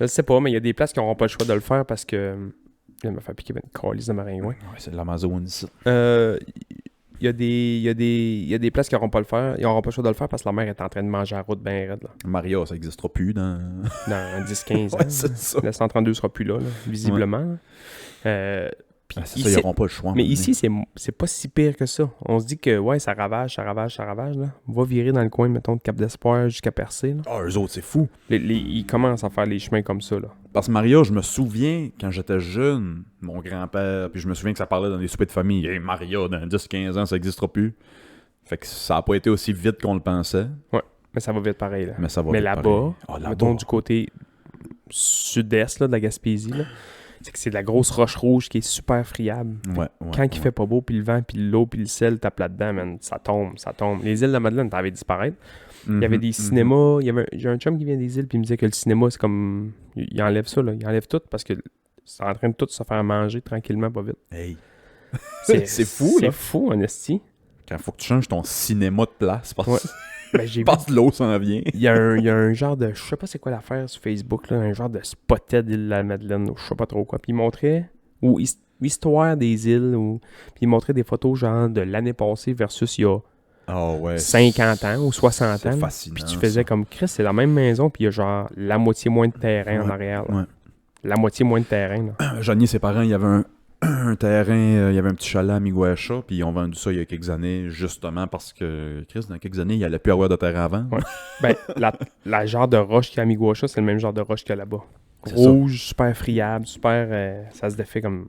Je sais pas, mais il y a des places qui n'auront pas le choix de le faire parce que... Je viens de me faire piquer une calice de maringouin. Ouais, c'est de l'Amazon ici. Il y a des places qui n'auront pas le faire. Ils n'auront pas le choix de le faire parce que la mère est en train de manger la route bien raide, là. Maria, ça n'existera plus dans. Dans 10-15 ans. Ouais, c'est ça. La 132 sera plus là, visiblement. Là. Puis Ah, c'est ici- ça, ils n'auront pas le choix. mais ici, c'est pas si pire que ça. On se dit que, ouais, ça ravage. Là. On va virer dans le coin, mettons, de Cap d'Espoir jusqu'à Percé. Là. Ah, eux autres, c'est fou. Ils commencent à faire les chemins comme ça, là. Parce que Maria, je me souviens, quand j'étais jeune, mon grand-père, puis je me souviens que ça parlait dans les soupers de famille. Hey, Maria, dans 10-15 ans, ça n'existera plus. Fait que ça n'a pas été aussi vite qu'on le pensait, Mais ça va vite pareil, là. mais ça va Mais vite là-bas, pareil. Ah, là-bas. mettons du côté sud-est là, de la Gaspésie, là. Tu c'est que c'est de la grosse roche rouge qui est super friable. Ouais, Quand il fait pas beau, puis le vent, puis l'eau, puis le sel tape là-dedans, man, ça tombe. Les îles de la Madeleine, t'avais disparaître. Il y avait des cinémas, j'ai un chum qui vient des îles, puis il me disait que le cinéma, c'est comme... Il enlève ça, là. Il enlève tout, parce que c'est en train de tout se faire manger tranquillement, pas vite. Hey. C'est fou, là. C'est fou, en esti. Quand il faut que tu changes ton cinéma de place, parce Ouais. Ben, j'ai parce que l'eau s'en vient. Il y a un genre de... Je sais pas c'est quoi l'affaire sur Facebook, là, un genre de spotted île de la Madeleine, ou je sais pas trop quoi. Puis il montrait... Ou histoire des îles, ou... Puis il montrait des photos, genre, de l'année passée versus il y a... Oh, ouais. 50 ans ou 60 ans. C'est fascinant. Puis tu faisais comme Chris, c'est la même maison, puis il y a genre la moitié moins de terrain en arrière. Là. Ouais. La moitié moins de terrain. Là. Johnny et ses parents, il y avait un terrain, il y avait un petit chalet à Miguacha, puis ils ont vendu ça il y a quelques années, justement parce que, Chris, dans quelques années, il allait plus avoir de terrain à vendre. Ouais. Ben, la genre de roche qu'il y a à Miguacha, c'est le même genre de roche qu'il y a là-bas. C'est Rouge, super friable, super... ça se défait comme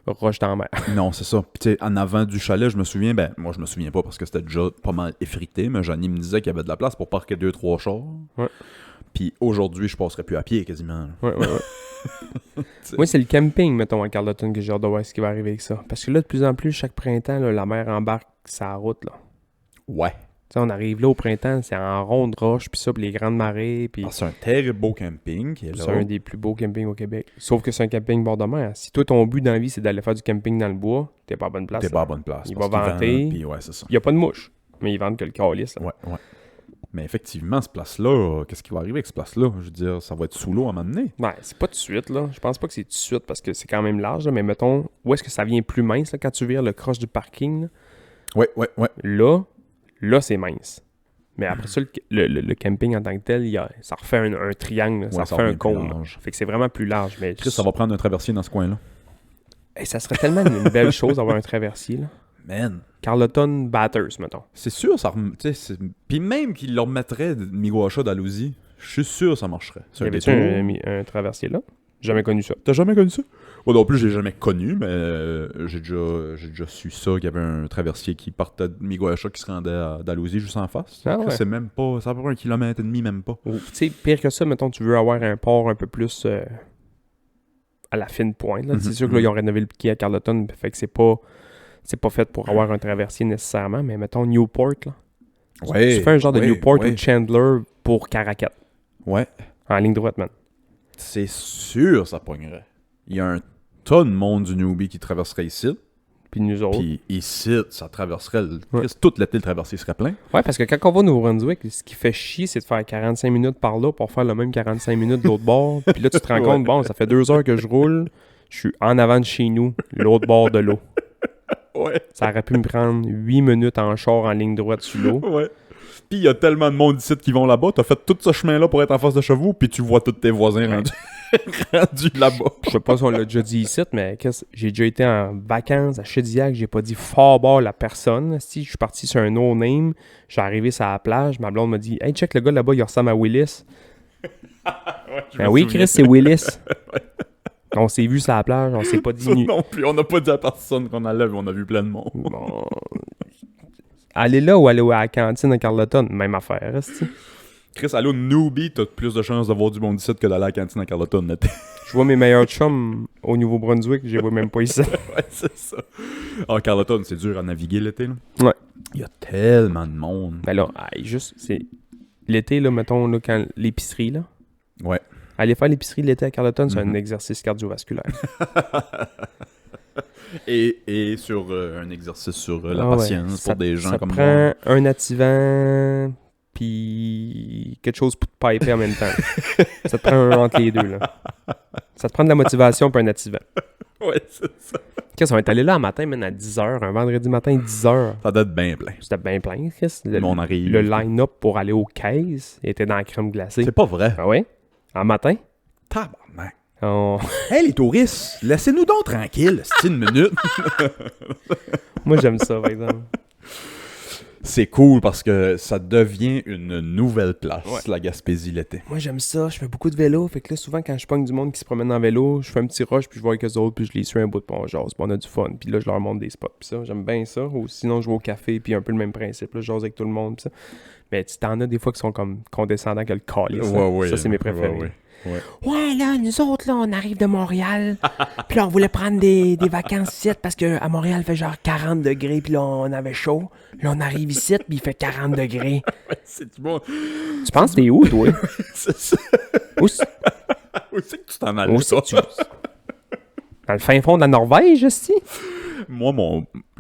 roche dans la mer. Non, c'est ça. Puis tu sais, en avant du chalet, je me souviens, ben, moi je me souviens pas parce que c'était déjà pas mal effrité, mais Johnny me disait qu'il y avait de la place pour parquer 2-3 chars. Ouais. Puis aujourd'hui, je passerais plus à pied quasiment. Ouais. Moi, c'est le camping, mettons, à Carleton, que j'ai hâte de voir ce qui va arriver avec ça. Parce que là, de plus en plus, chaque printemps, là, la mer embarque sa route, là. Ouais. Tu sais, on arrive là au printemps, c'est en ronde roche, puis ça, puis les grandes marées, puis... C'est un terrible beau camping qui est là. C'est un des plus beaux campings au Québec. Sauf que c'est un camping bord de mer. Si toi, ton but dans la vie, c'est d'aller faire du camping dans le bois, t'es pas à bonne place. T'es pas à bonne place. Il parce va qu'ils vanter. vendent, puis ouais, c'est ça. Il n'y a pas de mouche, mais ils vendent que le calice. Là. Ouais. Mais effectivement, cette place-là, qu'est-ce qui va arriver avec cette place-là? Je veux dire, ça va être sous l'eau à un moment donné. Ouais, c'est pas tout de suite, là. Je pense pas que c'est tout de suite parce que c'est quand même large, là. Mais mettons, où est-ce que ça vient plus mince, là, quand tu vires le croche du parking, là? Ouais. Là, c'est mince. Mais après ça, le camping en tant que tel, ça refait un triangle, là. Ça refait un cône. Fait que c'est vraiment plus large. Mais Chris, ça va prendre un traversier dans ce coin-là. Hey, ça serait tellement une belle chose d'avoir un traversier, là. Man. Carleton Batters, mettons. C'est sûr, ça puis même qu'ils leur mettraient de Miguacha d'Alousie, je suis sûr que ça marcherait. Y avait-tu un traversier là? Jamais connu ça. T'as jamais connu ça? Moi non plus, j'ai jamais connu, mais j'ai déjà su ça, qu'il y avait un traversier qui partait de Miguacha qui se rendait à Dalhousie juste en face. Ah ouais. C'est même pas, ça va pas 1,5 km, même pas. Tu sais, pire que ça, mettons, tu veux avoir un port un peu plus à la fine pointe. Là. C'est sûr que là, ils ont rénové le piquet à Carleton, fait que c'est pas fait pour avoir un traversier nécessairement, mais mettons Newport, là. Ouais. Tu fais un genre de Newport ou Chandler pour Caracat. Ouais. En ligne droite, man. C'est sûr ça pognerait. Il y a un tas de monde du newbie qui traverserait ici. Puis nous autres. Puis ici, ça traverserait... Toute l'été, le traversier serait plein. Ouais, parce que quand on va au Nouveau-Brunswick, ce qui fait chier, c'est de faire 45 minutes par là pour faire le même 45 minutes de l'autre bord. Puis là, tu te rends compte, bon, ça fait 2 heures que je roule, je suis en avant de chez nous, l'autre bord de l'eau. Ouais. Ça aurait pu me prendre 8 minutes en char en ligne droite sur l'eau. Ouais. Puis il y a tellement de monde ici qui vont là-bas. T'as fait tout ce chemin-là pour être en face de chez vous, puis tu vois tous tes voisins rendus là-bas. Je sais pas si on l'a déjà dit ici, mais j'ai déjà été en vacances à Chediac. J'ai pas dit fort bas la personne. Si je suis parti sur un no-name, je suis arrivé sur la plage. Ma blonde m'a dit « Hey, check le gars là-bas, il ressemble à Willis. » Ben oui, Chris, c'est Willis. On s'est vu sur la plage, on s'est pas dit... Non plus, on n'a pas dit à personne qu'on allait, mais on a vu plein de monde. Bon. Aller là ou aller à la cantine à Carleton, même affaire, est-ce que... Chris, aller au newbie, t'as plus de chances d'avoir du bon ici que d'aller à la cantine à Carleton. Je vois mes meilleurs chums au Nouveau-Brunswick, je les vois même pas ici. Ouais, c'est ça. Ah, Carleton, c'est dur à naviguer l'été, là. Ouais. Il y a tellement de monde. Ben là, juste, c'est... L'été, là, mettons, là, quand l'épicerie, là. Ouais. Aller faire l'épicerie l'été à Carleton, c'est un exercice cardiovasculaire. Et sur un exercice sur la patience pour des gens comme moi. Ça prend un activant puis quelque chose pour te piper en même temps. Ça te prend un entre les deux, là. Ça te prend de la motivation pour un activant. Ouais, c'est ça. Qu'est-ce qu'on va être allé là un matin, même à 10h, un vendredi matin, 10h. Ça doit être bien plein. C'était bien plein, Chris. On arrive. Le line-up pour aller aux caisses était dans la crème glacée. C'est pas vrai. Ah ouais? En matin? Tabarnak. Hey, les touristes, laissez-nous donc tranquille, c'est une minute. Moi, j'aime ça, par exemple. C'est cool parce que ça devient une nouvelle place, la Gaspésie l'été. Moi, j'aime ça. Je fais beaucoup de vélo. Fait que là, souvent, quand je pogne du monde qui se promène en vélo, je fais un petit rush, puis je vois avec eux autres, puis je les suis un bout de pont jase, puis on a du fun. Puis là, je leur montre des spots, puis ça, j'aime bien ça. Ou sinon, je vais au café, puis un peu le même principe. Là, je jase avec tout le monde, puis ça. Mais tu t'en as des fois qui sont comme condescendants que le calice. Ça, c'est mes préférés. Ouais, là, nous autres, là, on arrive de Montréal. Puis là, on voulait prendre des vacances ici parce qu'à Montréal, il fait genre 40 degrés. Puis là, on avait chaud. Là, on arrive ici, puis il fait 40 degrés. C'est du bon. Tu penses que t'es où, toi? C'est ça. Où Où c'est que tu t'en allais, c'est toi? que tu... Dans le fin fond de la Norvège, aussi? Moi,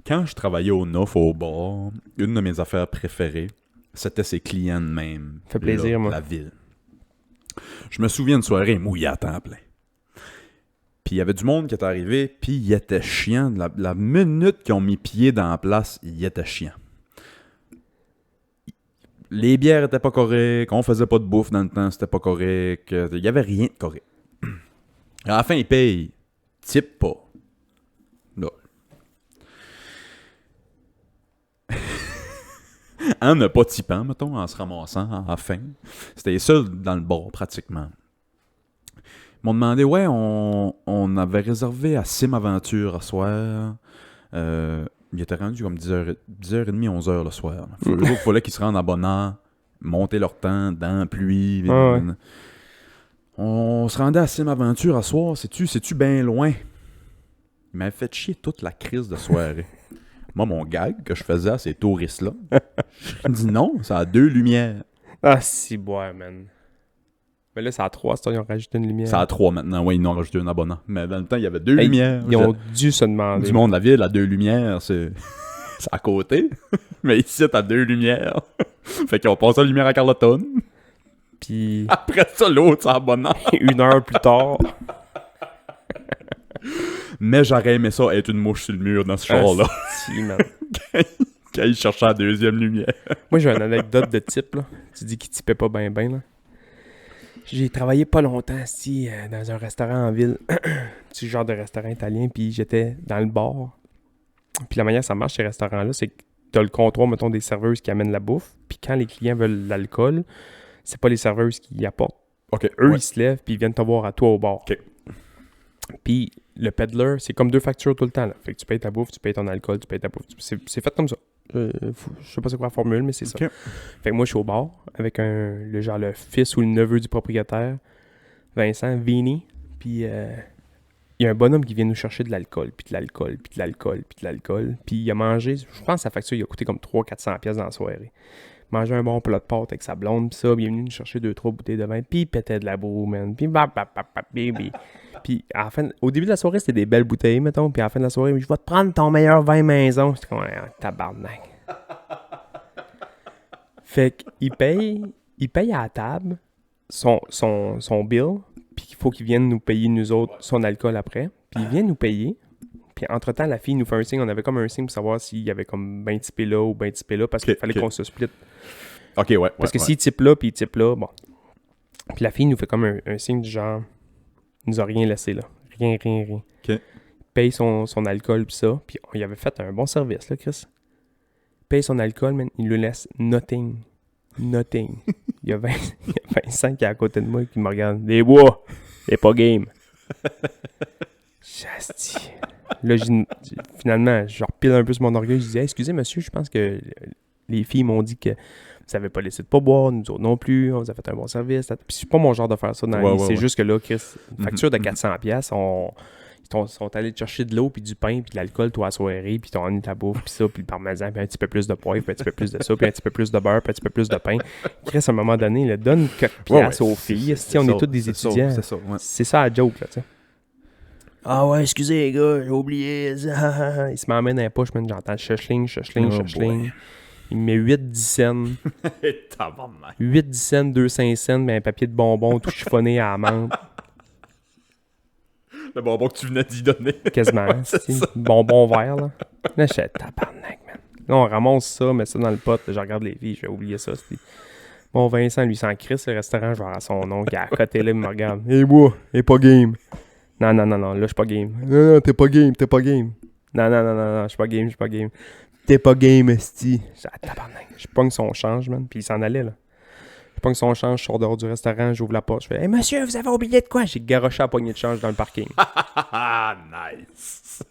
quand je travaillais au Neuf, au bar, une de mes affaires préférées, c'était ses clients de même. Fait plaisir, là, moi. La ville. Je me souviens d'une soirée mouillée à temps plein. Puis il y avait du monde qui était arrivé, puis il était chiant. La minute qu'ils ont mis pied dans la place, il était chiant. Les bières étaient pas correctes, on faisait pas de bouffe dans le temps, c'était pas correct. Il y avait rien de correct. À la fin, ils payent. Type pas. Là. En ne pas typant, mettons, en se ramassant à la fin. C'était les seuls dans le bar, pratiquement. Ils m'ont demandé, ouais, on avait réservé à Sim Aventure à soir. Il était rendu comme 10h30, 11h le soir. Il fallait qu'ils se rendent abonnants, monter leur temps dans la pluie. Ouais. On se rendait à Sim Aventure à soir, c'est-tu bien loin? Il m'avait fait chier toute la crise de soirée. Moi, mon gag que je faisais à ces touristes-là, je dis non, ça a 2 lumières. Ah, si, boire, man. Mais là, c'est à 3, ils ont rajouté une lumière. Ça a 3 maintenant, oui, ils n'ont rajouté un abonnant. Mais dans le temps, il y avait 2 lumières. Ils ont dû se demander. Du monde, la ville a 2 lumières, c'est à côté. Mais ici, t'as 2 lumières. Fait qu'ils ont passé la lumière à Carleton. Puis... Après ça, l'autre, c'est abonnant. 1 heure plus tard... Mais j'aurais aimé ça être une mouche sur le mur dans ce char-là. Si, man. Quand il cherchait la 2e lumière. Moi, j'ai une anecdote de type, là. Tu dis qu'il typait pas bien, là. J'ai travaillé pas longtemps, ici, dans un restaurant en ville. C'est le genre de restaurant italien, puis j'étais dans le bar. Puis la manière que ça marche, ces restaurants-là, c'est que t'as le comptoir, mettons, des serveuses qui amènent la bouffe. Puis quand les clients veulent l'alcool, c'est pas les serveuses qui y apportent. OK. Eux, ils se lèvent, puis ils viennent te voir à toi au bar. OK. Puis le peddler, c'est comme 2 factures tout le temps, là. Fait que tu payes ta bouffe, tu payes ton alcool, tu payes ta bouffe. C'est fait comme ça. Je sais pas c'est quoi la formule, mais c'est ça. OK. Fait que moi, je suis au bar avec le fils ou le neveu du propriétaire, Vincent, Vini. Puis il y a un bonhomme qui vient nous chercher de l'alcool, puis de l'alcool, puis de l'alcool, puis de l'alcool. Puis il a mangé, je pense que sa facture, il a coûté comme 300-400$ dans la soirée. Manger un bon plat de pâtes avec sa blonde, pis ça, puis il est venu nous chercher 2-3 bouteilles de vin, puis il pétait de la boue, man. Puis puis à la fin, au début de la soirée, c'était des belles bouteilles, mettons, puis à la fin de la soirée, je vais te prendre ton meilleur vin maison. J'étais comme, tabarnak. Fait qu'il paye à la table son bill, puis il faut qu'il vienne nous payer, nous autres, son alcool après. Puis il vient nous payer. Puis entre-temps, la fille nous fait un signe. On avait comme un signe pour savoir s'il y avait comme ben typé là ou ben typé là, parce qu'il fallait qu'on se split. OK, ouais. Parce que s'il type là, puis il type là, bon. Puis la fille nous fait comme un signe du genre, il nous a rien laissé là. Rien. OK. Il paye son alcool, puis ça. Puis on y avait fait un bon service, là, Chris. Il paye son alcool, mais il lui laisse nothing. Il y a Vincent qui est à côté de moi qui me regarde. Des bois, c'est pas game. Chasti. Là, finalement, je repile un peu sur mon orgueil. Je dis, hey, excusez, monsieur, je pense que les filles m'ont dit que vous n'avez pas laissé de pas boire, nous autres non plus, on vous a fait un bon service. Puis c'est pas mon genre de faire ça dans la vie. C'est juste que là, Chris, une facture de 400$, ils sont allés te chercher de l'eau, puis du pain, puis de l'alcool, toi, à la soirée, puis ils t'ont amené ta bouffe, puis ça, puis le parmesan, puis un petit peu plus de poivre, puis un petit peu plus de ça, puis un petit peu plus de beurre, puis un petit peu plus de pain. Chris, à un moment donné, il donne quelques piastres aux filles. Si on est tous des étudiants, c'est ça la joke, là, tu sais. Ah ouais, excusez les gars, j'ai oublié. Il se m'emmène dans les poches, j'entends chachling. Il me met 8-10 cents. 8-10 cents, 2-5 cents, mais un papier de bonbons tout chiffonné à la menthe. Le bonbon que tu venais d'y donner. Quasiment. C'est bonbon vert, là. Là, je suis tabarnak, man. Là, on ramasse ça, met ça dans le pot. Là, je regarde les filles, je vais oublier ça. Bon, Vincent, lui, s'en crisse, le restaurant, je vais à son nom, qui est à côté là, il me regarde. Hey, moi, il est pas game. Non, là, je suis pas game. Non, t'es pas game. Non, je suis pas game. T'es pas game, esti. Tabarnak. Je pogne son change, man. Puis il s'en allait, là. Je pogne son change, je sors dehors du restaurant, j'ouvre la porte, je fais « Hey, monsieur, vous avez oublié de quoi? » J'ai garoché la poignée de change dans le parking. Nice!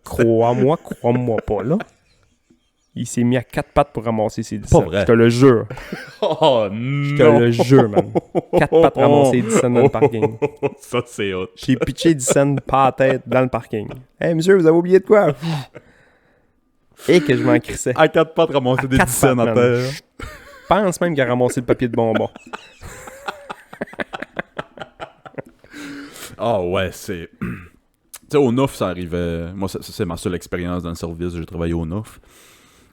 Crois-moi pas, là. Il s'est mis à 4 pattes pour ramasser ses 10 Pas cents. vrai. Je te le jure. Oh Je te le jure, man. 4 pattes ramasser 10 cents dans le parking. Ça, c'est hot. J'ai pitché 10 cents pas à tête dans le parking. Hey, monsieur, vous avez oublié de quoi? Et que je m'en crissais. À 4 pattes, ramasser des 10 cents à terre. Je pense même qu'il a ramassé le papier de bonbon. Ah ouais, c'est... Tu sais, au NOF, ça arrivait... Moi, c'est ma seule expérience dans le service. J'ai travaillé au NOF.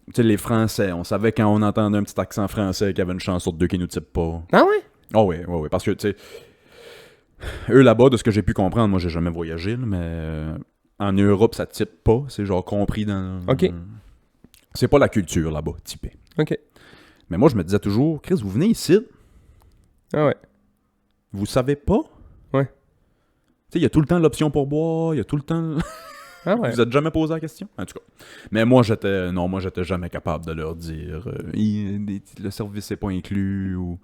Tu sais, les Français, on savait quand on entendait un petit accent français qu'il y avait une chance sur deux qui nous type pas. Ah ouais? Ah oui, parce que, tu sais... Eux, là-bas, de ce que j'ai pu comprendre, moi, j'ai jamais voyagé, là, mais... en Europe, ça type pas. C'est genre compris dans... OK. C'est pas la culture, là-bas, typé. OK. Mais moi, je me disais toujours, Chris, vous venez ici, Ah ouais. vous savez pas? Ouais. Tu sais, il y a tout le temps l'option pour boire, il y a tout le temps... Ah ouais. Vous êtes jamais posé la question? En tout cas. Mais moi, j'étais jamais capable de leur dire le service n'est pas inclus ou...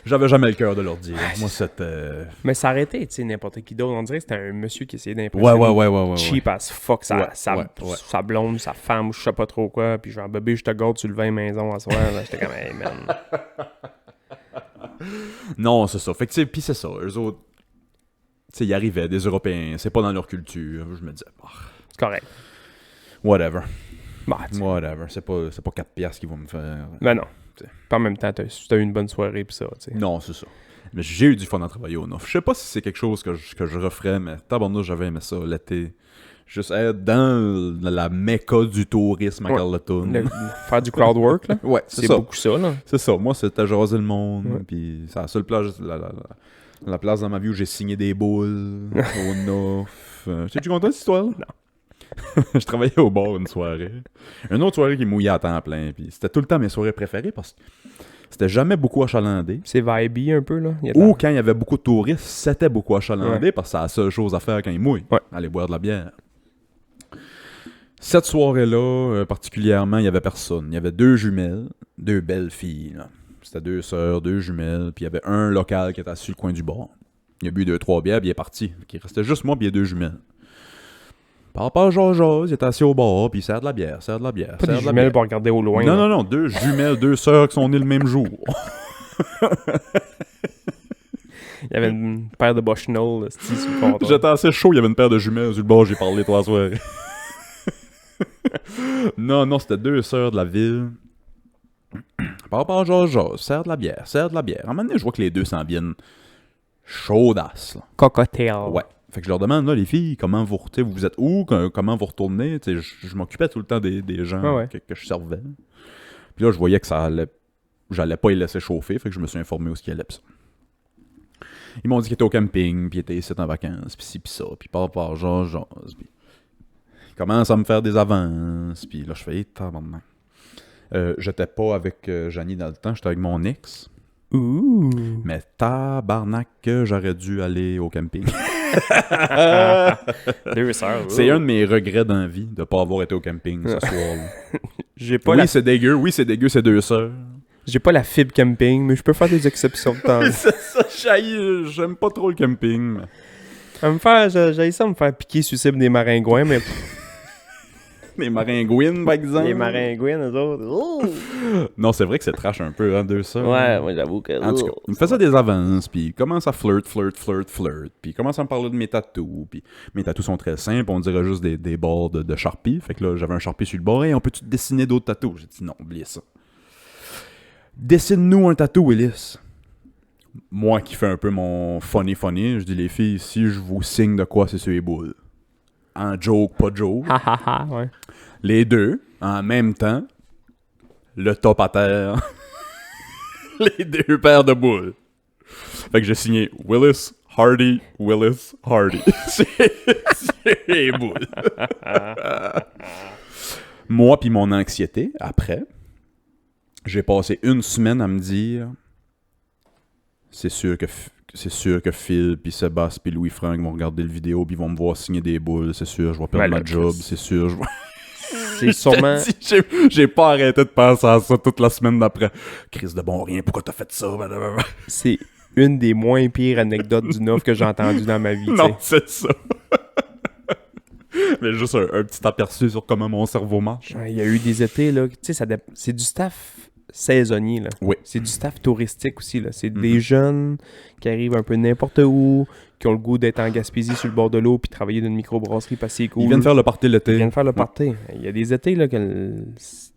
J'avais jamais le cœur de leur dire. Moi, c'était... Mais ça arrêtait, tu sais, n'importe qui d'autre. On dirait que c'était un monsieur qui essayait d'impressionner. Ouais. Cheap as fuck, Ouais. sa blonde, sa femme, ou je sais pas trop quoi. Puis genre, bébé, je te garde sur le vin maison à soir. Là, j'étais comme, hey man. Non, c'est ça. Fait que, tu sais, pis c'est ça. Eux autres, tu sais, ils arrivaient, des Européens, c'est pas dans leur culture. Je me disais, C'est correct. whatever. Bah, tu sais. Whatever. C'est pas 4 piastres qu'ils vont me faire. Ben non. T'sais. Puis en même temps, t'as eu une bonne soirée, pis ça, tu sais. Non, c'est ça. Mais j'ai eu du fun à travailler au NOF. Je sais pas si c'est quelque chose que je referais, mais tabarnouche, j'avais aimé ça l'été. Juste être dans la méca du tourisme à Ouais. Carleton. Faire du crowd work, là. Ouais, C'est beaucoup ça, là. C'est ça. Moi, c'était jaser le monde. Ouais. Puis c'est la seule place, la place dans ma vie où j'ai signé des boules au NOF. T'es-tu content de cette histoire-là? Non. Je travaillais au bar une soirée. Une autre soirée qui mouillait à temps plein. Puis c'était tout le temps mes soirées préférées parce que c'était jamais beaucoup achalandé. C'est vibey un peu, là. Il y a de Ou quand il y avait beaucoup de touristes, c'était beaucoup achalandé Ouais. parce que c'est la seule chose à faire quand il mouille. Ouais. Aller boire de la bière. Cette soirée-là, particulièrement, il y avait personne. Il y avait 2 jumelles, 2 belles filles. Là. C'était 2 sœurs, 2 jumelles, puis il y avait un local qui était assis sur le coin du bar. Il a bu 2-3 bières, puis il est parti. Il restait juste moi, puis il y a 2 jumelles. Par rapport à Georges, il était assis au bar, puis il sert de la bière. Pas des jumelles pour regarder au loin. Non, là. non, 2 jumelles, 2 sœurs qui sont nées le même jour. Il y avait une paire de Bushnell, sur le comptoir. J'étais assez chaud, il y avait une paire de jumelles sur le bord, j'ai parlé 3 soirées. Non, c'était 2 sœurs de la ville. Par rapport à Georges, sert de la bière. À un moment donné, je vois que les deux s'en viennent chaudasses. Là. Cocktail. Ouais. Fait que je leur demande, là, les filles, comment vous êtes où, comment vous retournez? Tu sais, je m'occupais tout le temps des gens ouais. que je servais. Puis là, je voyais que j'allais pas les laisser chauffer, fait que je me suis informé où ce qu'il allait pis ça. Ils m'ont dit qu'ils étaient au camping, puis ils étaient ici en vacances, puis ci, puis ça, puis par rapport à Georges, puis ils commencent à me faire des avances, puis là, je fais, tabarnak. J'étais pas avec Janie dans le temps, j'étais avec mon ex. Ouh. Mais tabarnak que j'aurais dû aller au camping. 2 sœurs. C'est un de mes regrets dans la vie de pas avoir été au camping ce soir-là. J'ai pas, Oui, c'est dégueu, c'est 2 sœurs. j'ai pas la fibre camping, mais je peux faire des exceptions de temps. C'est ça, j'aime pas trop le camping. Mais... J'ai ça me faire piquer sur le cible des maringouins, mais Les maringouines, par exemple. les maringouins, eux autres. ouh. Non, c'est vrai que c'est trash un peu, hein, 2 sœurs. Ouais, moi j'avoue que. En tout cas, il me faisait des avances, puis il commence à flirt, puis il commence à me parler de mes tatous, puis mes tatous sont très simples, on dirait juste des bords de Sharpie, fait que là, j'avais un Sharpie sur le bord, et on peut-tu dessiner d'autres tatous? J'ai dit non, oubliez ça. Dessine-nous un tatou, Willis. Moi qui fais un peu mon funny, je dis les filles, si je vous signe de quoi, c'est sur les boules. En joke, pas joke. Ha ha ha, ouais. Les deux, en même temps, le top à terre. Les 2 paires de boules. Fait que j'ai signé Willis Hardy. C'est les boules. Moi pis mon anxiété, après, j'ai passé 1 semaine à me dire c'est sûr que Phil puis Sébastien puis Louis-Franck vont regarder le vidéo puis vont me voir signer des boules, c'est sûr, je vais perdre ma job, c'est sûr, je vais... C'est sûrement. J'ai pas arrêté de penser à ça toute la semaine d'après. Crise de bon rien, pourquoi t'as fait ça? C'est une des moins pires anecdotes du Neuf que j'ai entendues dans ma vie. Non, c'est ça. Mais juste un petit aperçu sur comment mon cerveau marche. Il y a eu des étés, là, tu sais, c'est du staff saisonnier, là. Oui. C'est du staff touristique aussi, là. C'est des jeunes qui arrivent un peu n'importe où, qui ont le goût d'être en Gaspésie sur le bord de l'eau puis travailler dans une microbrasserie parce que c'est cool. Ils viennent faire le party l'été. Ils viennent faire le party. Il y a des étés, là, que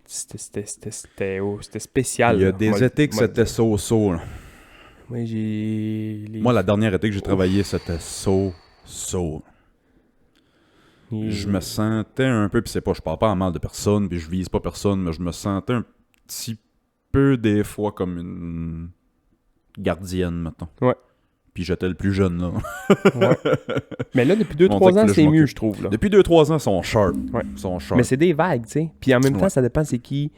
c'était spécial. Il y a là. des étés que c'était so-so. Là. Moi, Moi, la dernière été que j'ai travaillé, c'était so-so. Je me sentais un peu, puis c'est pas, je parle pas en mal de personne, puis je vise pas personne, mais je me sentais un petit peu des fois comme une gardienne, mettons. Ouais. Puis j'étais le plus jeune, là. Ouais. Mais là, depuis On 2-3 dirait ans, que là, c'est je mieux, m'occupe. je trouve. Là. Depuis 2-3 ans, ils sont sharp. Ouais. Ils sont sharp. Mais c'est des vagues, tu sais. Puis en même temps, Ouais. ça dépend c'est qui. Tu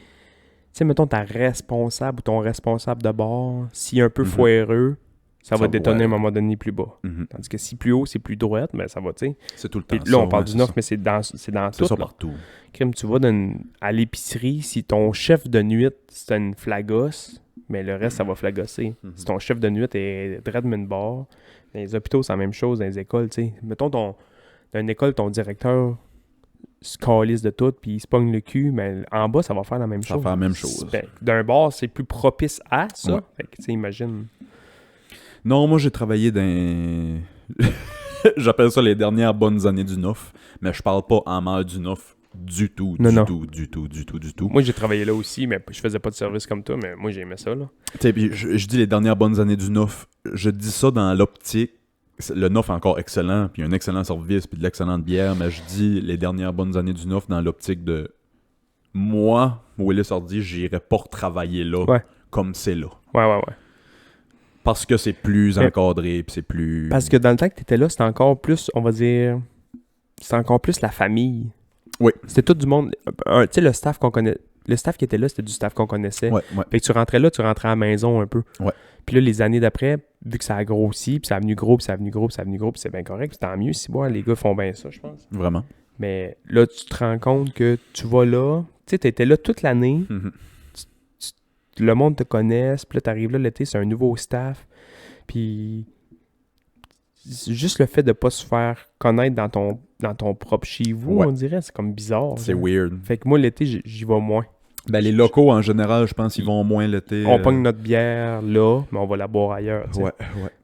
sais, mettons, ta responsable ou ton responsable de bord, s'il est un peu foireux, ça va détonner à un moment donné plus bas. Mhm. Tandis que si plus haut, c'est plus droite, mais ça va, tu sais. C'est tout le temps. Puis là, on ça, parle ouais, du c'est neuf, ça. mais c'est dans tout. C'est ça là. partout. Crime, tu vas à l'épicerie, si ton chef de nuit, c'est une flagosse, mais le reste, ça va flagosser. Mhm. Si ton chef de nuit est Redmond Bar, dans les hôpitaux, c'est la même chose, dans les écoles, tu sais. Mettons, dans une école, ton directeur se calisse de tout, puis il se pogne le cul, mais en bas, ça va faire la même Ça chose. fait la même chose. D'un bar, c'est plus propice à ça. Ouais. Fait que, tu sais, imagine. Non, moi, j'ai travaillé dans... J'appelle ça les dernières bonnes années du NOF, mais je parle pas en mal du NOF du tout, Non. du tout. Moi, j'ai travaillé là aussi, mais je faisais pas de service comme toi, mais moi, j'aimais ça, là. Tu sais, puis je dis les dernières bonnes années du NOF, je dis ça dans l'optique, le NOF est encore excellent, puis un excellent service, puis de l'excellente bière, mais je dis les dernières bonnes années du NOF dans l'optique de moi, Willis Hardy, j'irais pas retravailler là Ouais. comme c'est là. Ouais. Parce que c'est plus Mais- encadré, puis c'est plus... Parce que dans le temps que t'étais là, c'était encore plus, on va dire, c'était encore plus la famille. Oui. C'était tout du monde. Tu sais, le staff qu'on connaît. Le staff qui était là, c'était du staff qu'on connaissait. Ouais. Fait que tu rentrais là, tu rentrais à la maison un peu. Ouais. Puis là, les années d'après, vu que ça a grossi, puis ça a venu gros, puis ça a venu gros, puis c'est bien correct, puis tant mieux si bon, les gars font bien ça, je pense. Vraiment. Mais là, tu te rends compte que tu vas là, tu sais, t'étais là toute l'année, Mhm. le monde te connaisse, puis là, t'arrives là l'été, c'est un nouveau staff, puis juste le fait de pas se faire connaître dans ton propre chez vous, Ouais. on dirait, c'est comme bizarre. C'est genre. weird. Fait que moi, l'été, j'y vais moins. Ben, les locaux, en général, je pense qu'ils vont moins l'été. On pogne notre bière là, mais on va la boire ailleurs. tu sais. Ouais.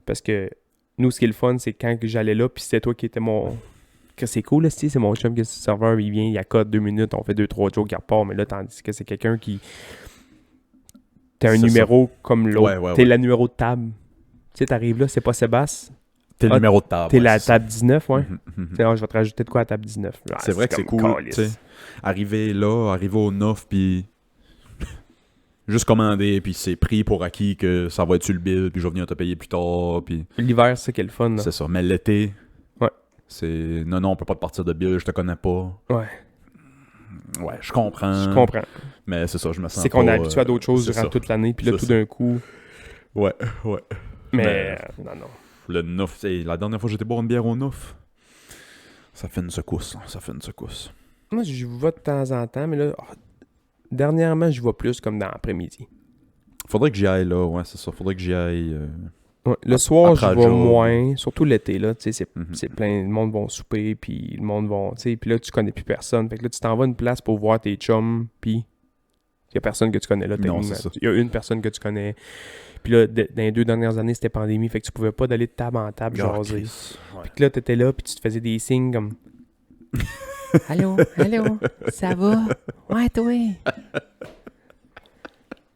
Parce que nous, ce qui est le fun, c'est quand que j'allais là, puis c'était toi qui étais mon. Que c'est cool, là, c'est mon chum qui est serveur, il vient, il accote 2 minutes, on fait 2-3 jokes, il repart, mais là, tandis que c'est quelqu'un qui. T'es un C'est numéro comme l'autre. Ouais. T'es la numéro de table. Tu sais, t'arrives là, c'est pas Sébastien. T'es le Ah, numéro de table. T'es ouais, la c'est ça. table 19, ouais. Mhm. Tu sais, je vais te rajouter de quoi à table 19. Ah, C'est vrai que c'est comme cool, calice. tu sais. Arriver là, arriver au NOF, puis juste commander, puis c'est pris pour acquis que ça va être sur le bill, puis je vais venir te payer plus tard, puis L'hiver, c'est ça qui est le fun. Là. c'est ça. Mais l'été, Ouais. c'est non, on peut pas te partir de bill, je te connais pas. Ouais, Ouais, je comprends. je comprends. Mais c'est ça, je me sens C'est qu'on est pas, habitué à d'autres choses c'est durant ça. toute l'année, puis là, C'est tout ça. d'un coup. Ouais. Mais non. Le NOF, la dernière fois que j'étais boire une bière au NOF, ça fait une secousse, ça fait une secousse. Moi, je vais de temps en temps, mais là, dernièrement, je vois plus comme dans l'après-midi. Faudrait que j'y aille là, ouais, c'est ça. Faudrait que j'y aille. Ouais, le soir, après je le vais job. moins, surtout l'été, là, tu sais, Mhm. c'est plein, le monde va souper, puis le monde va, tu sais, puis là, tu connais plus personne, fait que là, tu t'en vas à une place pour voir tes chums, puis il y a personne que tu connais là, Non, c'est techniquement. ça. Il y a une personne que tu connais, puis là, dans les 2 dernières années, c'était pandémie, fait que tu pouvais pas d'aller de table en table Ah, jaser. Chris. Ouais. Puis que là, t'étais là, puis tu te faisais des signes comme... Allô, ça va? Ouais, toi?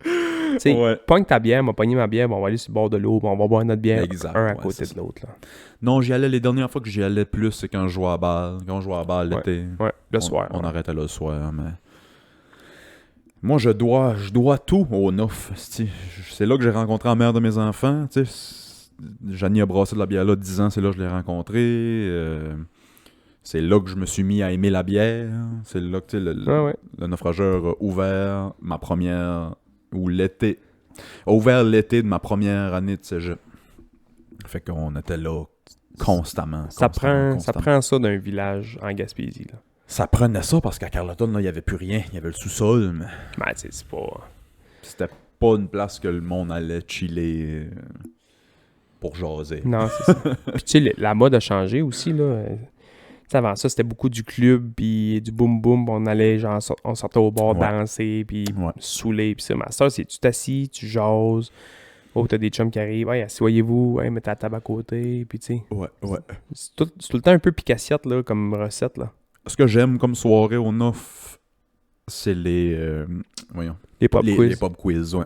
Tu sais, Ouais. pogne ta bière, m'a pogné ma bière, bon, on va aller sur le bord de l'eau, bon, on va boire notre bière, Exact, un à ouais, côté c'est de ça. l'autre. Là. Non, j'y allais les dernières fois que j'y allais plus, c'est quand je jouais à la balle. Quand on jouait à la balle l'été. Ouais, le soir. On ouais. arrêtait là le soir, mais. Moi, je dois tout au NOF. C'est là que j'ai rencontré la mère de mes enfants. Tu sais, Janie a brassé de la bière là 10 ans, c'est là que je l'ai rencontré. C'est là que je me suis mis à aimer la bière. C'est là que tu sais, Ouais. le naufrageur a ouvert ma première. Ou l'été. A ouvert l'été de ma première année de cégep. Fait qu'on était là constamment. Ça constamment. prend ça d'un village en Gaspésie. Là. Ça prenait ça parce qu'à Carleton, là, il n'y avait plus rien. Il y avait le sous-sol, mais Ben, tu sais, c'est pas... c'était pas une place que le monde allait chiller pour jaser. Non, c'est ça. Puis tu sais, la mode a changé aussi, là. Tu sais, avant ça, c'était beaucoup du club, puis du boom-boom, on allait, genre, on sortait au bar Ouais. danser, puis Ouais. saouler, puis ça. Mais ça, c'est tu t'assis, tu jases. Oh, t'as des chums qui arrivent. Hey, asseyez-vous, hey, mettez la table à côté, puis tu sais. Ouais. C'est tout le temps un peu picassiette, là, comme recette, là. Ce que j'aime comme soirée au Nof, c'est les... voyons. Les pop Les quiz. pub quiz, ouais.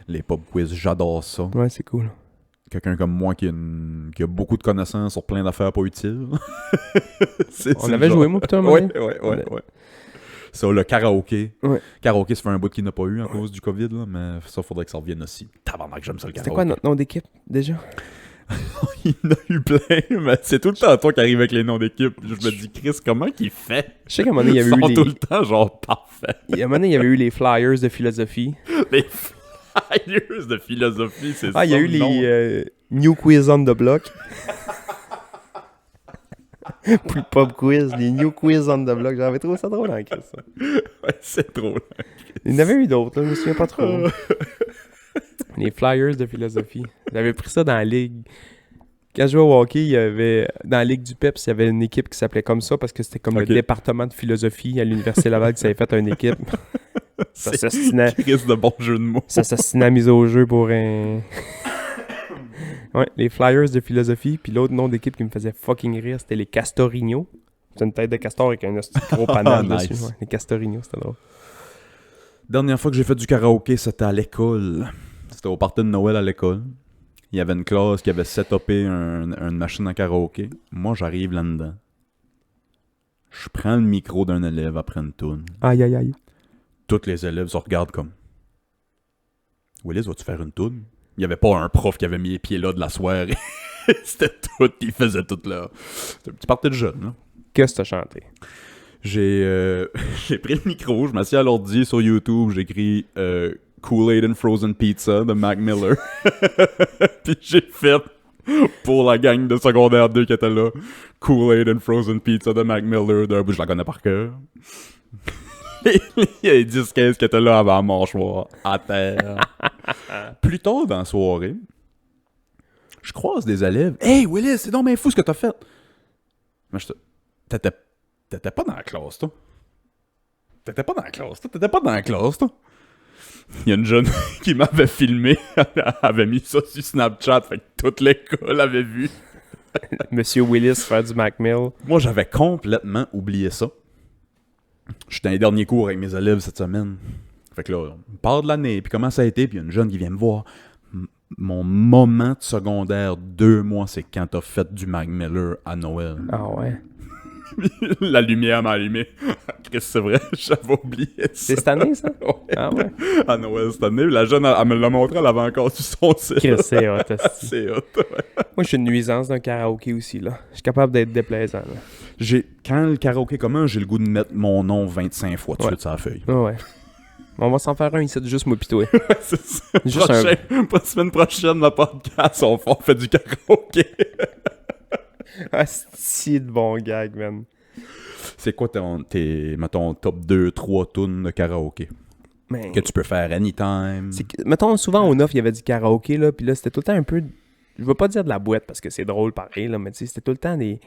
Les pub quiz, j'adore ça. Ouais, c'est cool. Quelqu'un comme moi qui a beaucoup de connaissances sur plein d'affaires pas utiles. On avait joué, moi, putain, un moment donné. Ouais. Ça, le karaoké. Ouais. Karaoké, ça fait un bout qu'il n'a pas eu à cause du COVID, là, mais ça, faudrait que ça revienne aussi. Tabarnak, j'aime ça le karaoké. C'était quoi notre nom d'équipe, déjà? Il y en a eu plein, mais c'est tout le temps toi qui arrive avec les noms d'équipe. Je me dis, Chris, comment qu'il fait? Je sais qu'à un moment donné, il y Ils avait sont eu tout le temps genre parfait. À un moment donné, il y avait eu les flyers de philosophie. Les flyers de philosophie, c'est ça. Ah, il y a eu le nom. les New Quiz on the Block. Puis le pub quiz, les New Quiz on the Block. J'avais trouvé ça drôle en Chris, ça. Ouais, c'est drôle. Il y en avait eu d'autres, là, je me souviens pas trop. Les flyers de philosophie. J'avais pris ça dans la ligue. Quand je jouais au hockey, il y avait, dans la ligue du PEPS, il y avait une équipe qui s'appelait comme ça parce que c'était comme Ok. le département de philosophie à l'Université Laval qui s'avait fait une équipe. Ça s'assinait. Chris de bon jeu de mots. Ça s'assinait à mise au jeu pour un... Ouais, les Flyers de philosophie. Puis l'autre nom d'équipe qui me faisait fucking rire, c'était les Castorignos. C'est une tête de castor avec un hostie de gros panache Nice. dessus. Ouais, les Castorignos, c'était drôle. Dernière fois que j'ai fait du karaoké, c'était à l'école. C'était au party de Noël à l'école. Il y avait une classe qui avait setupé une machine à karaoké. Moi, j'arrive là-dedans. Je prends le micro d'un élève après une toune. Aïe, aïe, aïe. Tous les élèves se regardent comme... Willis, vas-tu faire une toune? Il n'y avait pas un prof qui avait mis les pieds là de la soirée. C'était tout, ils faisaient tout là. C'était un petit party de jeunes, là. Qu'est-ce que t'as chanté? J'ai pris le micro, je m'assieds à l'ordi sur YouTube, j'écris Kool-Aid and Frozen Pizza de Mac Miller. Puis j'ai fait, pour la gang de secondaire 2 qui était là, Kool-Aid and Frozen Pizza de Mac Miller, d'un bout je la connais par cœur. Il y a les 10-15 qui étaient là avant la mâchoire, à terre. Plus tard dans la soirée, je croise des élèves. « Hey Willis, c'est donc bien fou ce que t'as fait! » Moi, T'étais pas dans la classe, toi. T'étais pas dans la classe, toi. Il y a une jeune qui m'avait filmé, avait mis ça sur Snapchat, fait que toute l'école avait vu. Monsieur Willis faire du Macmill. Moi, j'avais complètement oublié ça. J'étais dans les derniers cours avec mes élèves cette semaine. Fait que là, on parle de l'année, puis comment ça a été, puis il y a une jeune qui vient me voir. Mon moment de secondaire 2 mois, c'est quand t'as fait du Mac Miller à Noël. Ah ouais. La lumière m'a allumé. Chris, c'est vrai, j'avais oublié ça. C'est cette année, ça? Ouais. Ah ouais. À Noël cette année. La jeune, elle me l'a montré, elle avait encore sur son site. Chris, c'est hot, esti. C'est hot, ouais. Moi, je suis une nuisance d'un karaoké aussi, là. Je suis capable d'être déplaisant, là. Quand le karaoké commence, j'ai le goût de mettre mon nom 25 fois tout de Ouais. suite sur la feuille. Ah ouais. On va s'en faire un ici, juste moi pis toi. C'est ça. Juste Semaine prochaine, ma podcast, on fait du karaoké. Asti de bon gag, man. C'est quoi mettons, top 2-3 tunes de karaoké? Mais... Que tu peux faire anytime. Mettons, souvent au Neuf, il y avait du karaoké, là, pis là, c'était tout le temps un peu... Je veux pas dire de la boîte, parce que c'est drôle pareil, là, mais tu sais, c'était tout le temps des...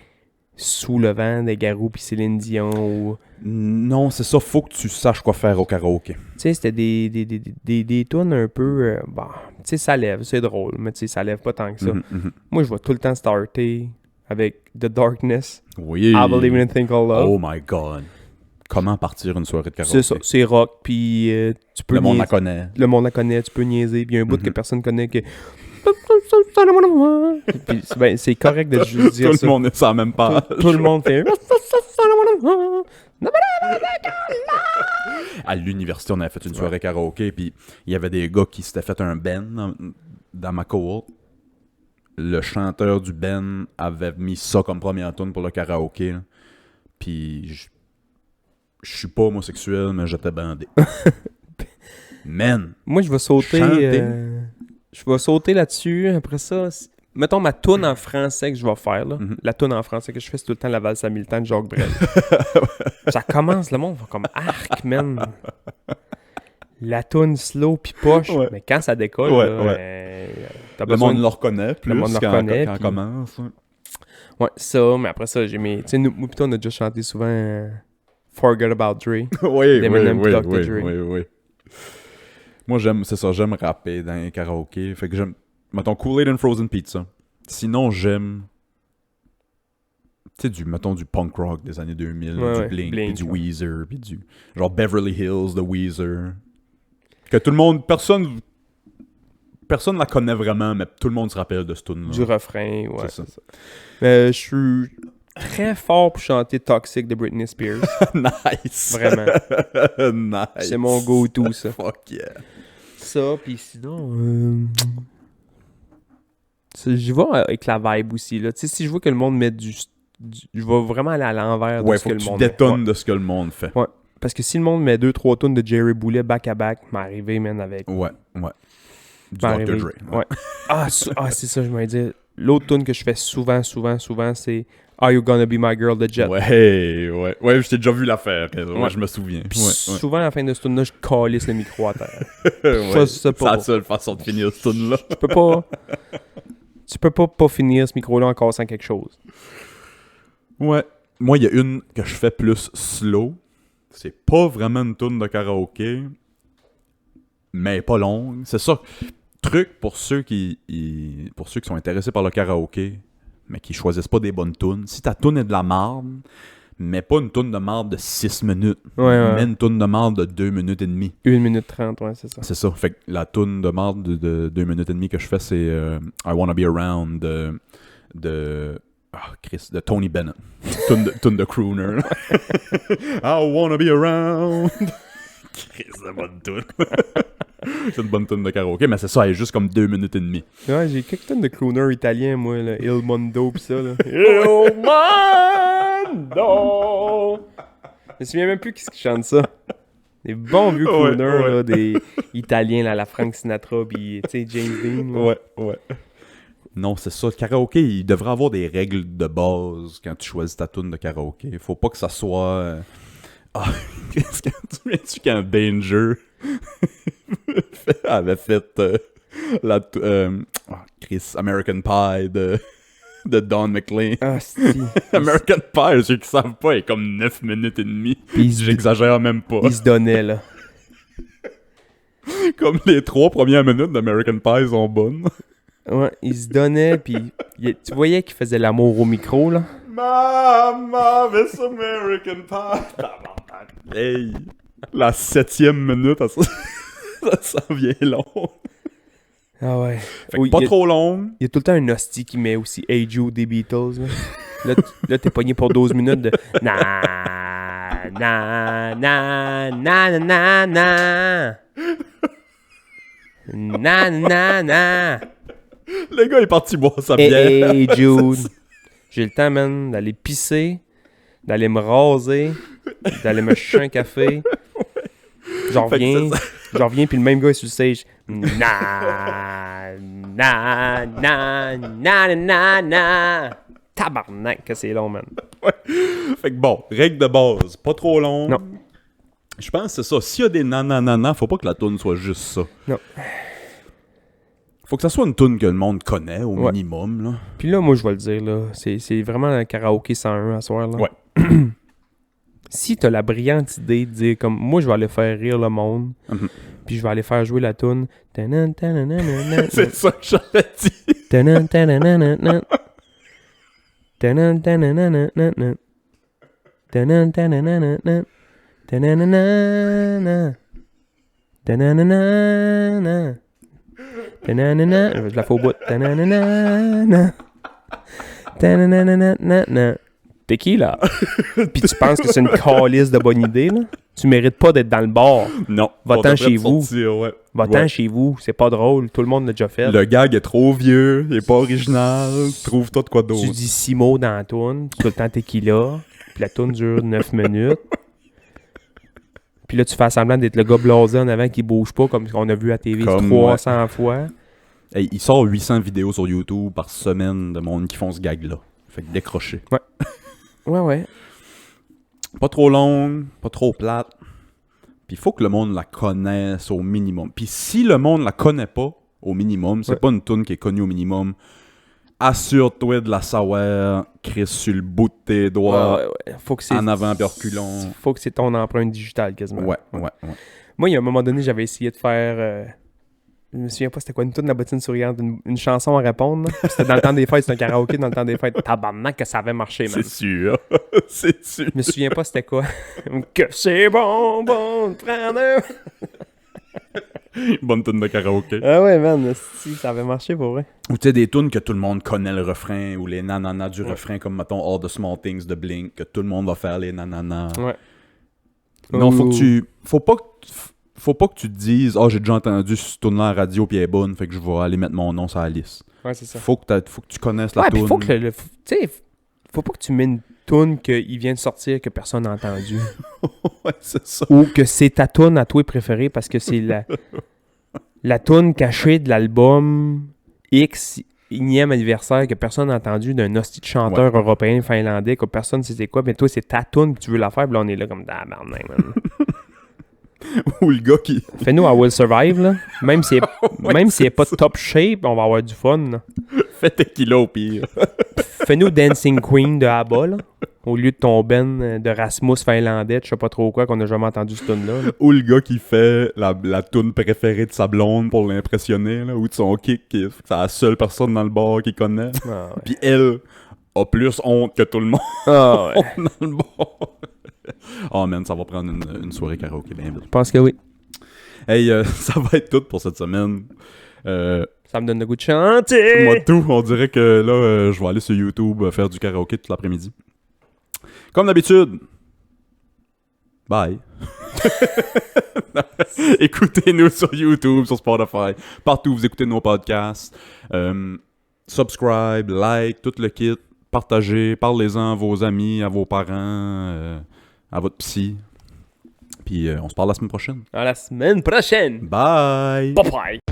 Sous le vent, des Garous pis Céline Dion, ou... Non, c'est ça, faut que tu saches quoi faire au karaoké. Tu sais, c'était des tunes un peu... Bon, tu sais, ça lève, c'est drôle, mais tu sais, ça lève pas tant que ça. Moi, je vais tout le temps starter avec The Darkness, Oui. I Believe in a Thing Called Love. Oh my god. Comment partir une soirée de karaoké? C'est ça, c'est rock, puis tu peux Le monde la niaiser. connaît. Le monde la connaît, tu peux niaiser, puis il y a un bout que personne connaît que... Puis c'est correct de juste dire Tout ça. le monde est sur la même page. Tout le monde fait... À l'université, on avait fait une soirée karaoké, puis il y avait des gars qui s'étaient fait un band dans ma cohorte. Le chanteur du band avait mis ça comme première tune pour le karaoké. Là. Puis je suis pas homosexuel, mais j'étais bandé. Man! Moi, je vais sauter... Chanter. je vais sauter là-dessus. Après ça... Mettons ma toune en français que je vais faire, là. La toune en français que je fais, c'est tout le temps la valse à militant de Jacques Brel. Ça commence, le monde va comme arc, man. La toune slow pis poche, Ouais. mais quand ça décolle, Ouais, là, ouais. t'as Le besoin monde de... le reconnaît plus Le monde le quand reconnaît, on puis- commence. Ouais. Ouais, ça, mais après ça, j'ai mes... Tu sais, nous pis toi, on a déjà chanté souvent Forget About Dre. Oui, D'Eminem oui, pis oui, Dr. oui, Dre. oui, oui. Moi, j'aime rapper dans les karaokés. Fait que j'aime, mettons, Kool-Aid and Frozen Pizza. Sinon, j'aime, tu sais, mettons, du punk rock des années 2000, Ouais, du ouais, Blink, Blink, puis du ouais. Weezer, puis du, genre Beverly Hills de Weezer. Que tout le monde, personne la connaît vraiment, mais tout le monde se rappelle de ce tune-là. Du refrain, ouais. C'est ça. Mais je suis très fort pour chanter Toxic de Britney Spears. Nice! Vraiment. Nice! C'est mon go-to, ça. Fuck yeah! Ça, pis sinon... j'y vais avec la vibe aussi, là. Tu sais, si je vois que le monde met je vais vraiment aller à l'envers de Ouais, ce faut que que le tu monde met. détonnes Ouais. de ce que le monde fait. Ouais. Parce que si le monde met 2-3 tunes de Jerry Boulet back-à-back, m'arriver, man, avec... Ouais, ouais. Du Dr. m'arriver. Dre. Ouais. C'est ça, je me dis. L'autre tune que je fais souvent, c'est Are You Gonna Be My Girl de Jet. Ouais. Ouais, je t'ai déjà vu l'affaire. Ouais, Ouais. je me souviens. Puis Ouais, souvent, à la fin de ce tune-là, je calisse le micro à terre. ouais. Ça, c'est pas C'est la bon. seule façon de finir ce tune-là. Tu peux pas finir ce micro-là en cassant quelque chose. Ouais. Moi, il y a une que je fais plus slow. C'est pas vraiment une tune de karaoké, mais pas longue. C'est ça. Truc pour ceux qui sont intéressés par le karaoké, mais qui choisissent pas des bonnes tunes. Si ta tune est de la marde, mets pas une tune de marde de 6 minutes. Ouais. Mets une tune de marde de 2 minutes et demie. 1 minute 30, ouais, c'est ça. C'est ça. Fait que la tune de marde de 2 minutes et demie que je fais, c'est I Wanna Be Around de Tony Bennett. Tune de crooner. I wanna be around. Chris, c'est une bonne tune. C'est une bonne tune de karaoké, mais c'est ça, elle est juste comme 2 minutes et demie. Ouais, j'ai quelques tonnes de crooner italiens, moi, là. Il Mondo pis ça, là. Il Mondo! Je me souviens même plus qui chante ça. Des bons vieux crooners, Ouais. là, des Italiens, là, la Frank Sinatra pis, tu sais, James Dean. Là. Ouais. Non, c'est ça. Le karaoké, il devrait avoir des règles de base quand tu choisis ta tune de karaoké. Faut pas que ça soit... qu'est-ce que tu viens-tu quand Danger avait fait Chris, American Pie de Don McLean. Ah, si. American Pie, ceux qui savent pas, est comme 9 minutes et demie. Puis J'exagère même pas. il se donnait, là. Comme les 3 premières minutes d'American Pie sont bonnes. Ouais, il se donnait, pis tu voyais qu'il faisait l'amour au micro, là. Mama, this American Pie. Hey, la 7e minute, ça vient long. Ah ouais. Fait que pas trop long. Il y a tout le temps un hostie qui met aussi Hey Joe des Beatles, là. Là, t'es pogné pour 12 minutes de... Na, na, na, na, na, na. Na, na, na. Le gars est parti boire sa bière. Hey Jude. J'ai le temps, man, d'aller pisser, d'aller me raser, d'aller me chercher un café. J'en reviens, puis le même gars est sur le stage. Na, na, na, na, na, na. Tabarnak, que c'est long, man. Ouais. Fait que bon, règle de base, pas trop long. Non. Je pense que c'est ça. S'il y a des nanana, faut pas que la toune soit juste ça. Non. Faut que ça soit une toune que le monde connaît, au Ouais. minimum, là. Puis là, moi, je vais le dire, là, c'est vraiment un karaoké 101 à soir, là. Ouais. Si t'as la brillante idée de dire, comme, moi, je vais aller faire rire le monde, Mhm. puis je vais aller faire jouer la toune. C'est ça que j'avais dit. Tanan, tananana. Tanan, tananana. Tanan, tananana. Tananana. Tananana. Tananana. Je la fais au bout. Tananana. Tananana. T'es qui, là? Puis tu penses que c'est une calice de bonne idée, là? Tu mérites pas d'être dans le bar. Non. Va-t'en on devrait chez te vous. sortir, ouais. Va-t'en Ouais. chez vous. C'est pas drôle. Tout le monde l'a déjà fait. Le gag est trop vieux, il est pas original. Trouve-toi de quoi Tu d'autre. dis 6 mots dans la toune, tout le temps tequila, puis la toune dure 9 minutes. Puis là, tu fais semblant d'être le gars blasé en avant qui bouge pas, comme on a vu à TV Comme, 300 fois. Hey, il sort 800 vidéos sur YouTube par semaine de monde qui font ce gag-là. Fait que décrocher. Ouais. Pas trop longue, pas trop plate. Puis il faut que le monde la connaisse au minimum. Puis si le monde la connaît pas au minimum, c'est Ouais. pas une tune qui est connue au minimum, assure-toi de la savoir, Chris, sur le bout de tes doigts, Ouais. Faut que c'est... en avant puis reculons. Faut que c'est ton empreinte digitale, quasiment. Ouais. Moi, il y a un moment donné, j'avais essayé de faire... je me souviens pas c'était quoi, une toune de la bottine souriante, une chanson à répondre. Là. C'était dans le temps des fêtes, c'était un karaoké dans le temps des fêtes. Tabarnak que ça avait marché, man. C'est sûr. C'est sûr. Je me souviens pas c'était quoi. Que c'est bon de prendre un... Bonne tune de karaoké. Ah ouais, man, si, ça avait marché pour vrai. Ou tu sais, des tunes que tout le monde connaît le refrain, ou les nananas du refrain, comme mettons All the Small Things de Blink, que tout le monde va faire les nananas. Ouais. Non, faut pas que tu te dises, j'ai déjà entendu ce tune-là à la radio puis elle est bonne, fait que je vais aller mettre mon nom sur la liste. Ouais, c'est ça. Faut que tu connaisses la tune. Ouais, faut que tu sais, faut pas que tu mets une toune qu'il vient de sortir que personne n'a entendu. Ouais, c'est ça. Ou que c'est ta toune à toi préférée parce que c'est la toune cachée de l'album X énième anniversaire que personne n'a entendu d'un hostie de chanteur européen, finlandais, que personne ne sait c'est quoi, mais toi c'est ta toune que tu veux la faire, puis là on est là comme tabarnak, man. Ou le gars qui... Fais-nous I Will Survive, là. Même si elle est pas top shape, on va avoir du fun, là. Fais Tequila au pire. Fais-nous Dancing Queen de ABBA, là. Au lieu de ton Ben de Rasmus finlandais, je sais pas trop quoi, qu'on a jamais entendu ce tune là. Ou le gars qui fait la toune préférée de sa blonde pour l'impressionner, là, ou de son kick, c'est la seule personne dans le bar qu'il connaît. Ah, ouais. Puis elle a plus honte que tout le monde Ah, ouais. dans le bar. Oh man, ça va prendre une soirée karaoké bien vite. Je pense que oui. Hey, ça va être tout pour cette semaine. Ça me donne le goût de chanter. Moi tout, on dirait que là, je vais aller sur YouTube faire du karaoké toute l'après-midi. Comme d'habitude. Bye. Écoutez-nous sur YouTube, sur Spotify, partout où vous écoutez nos podcasts. Subscribe, like, tout le kit. Partagez, parlez-en à vos amis, à vos parents, à votre psy. Puis on se parle la semaine prochaine. À la semaine prochaine. Bye! Bye bye.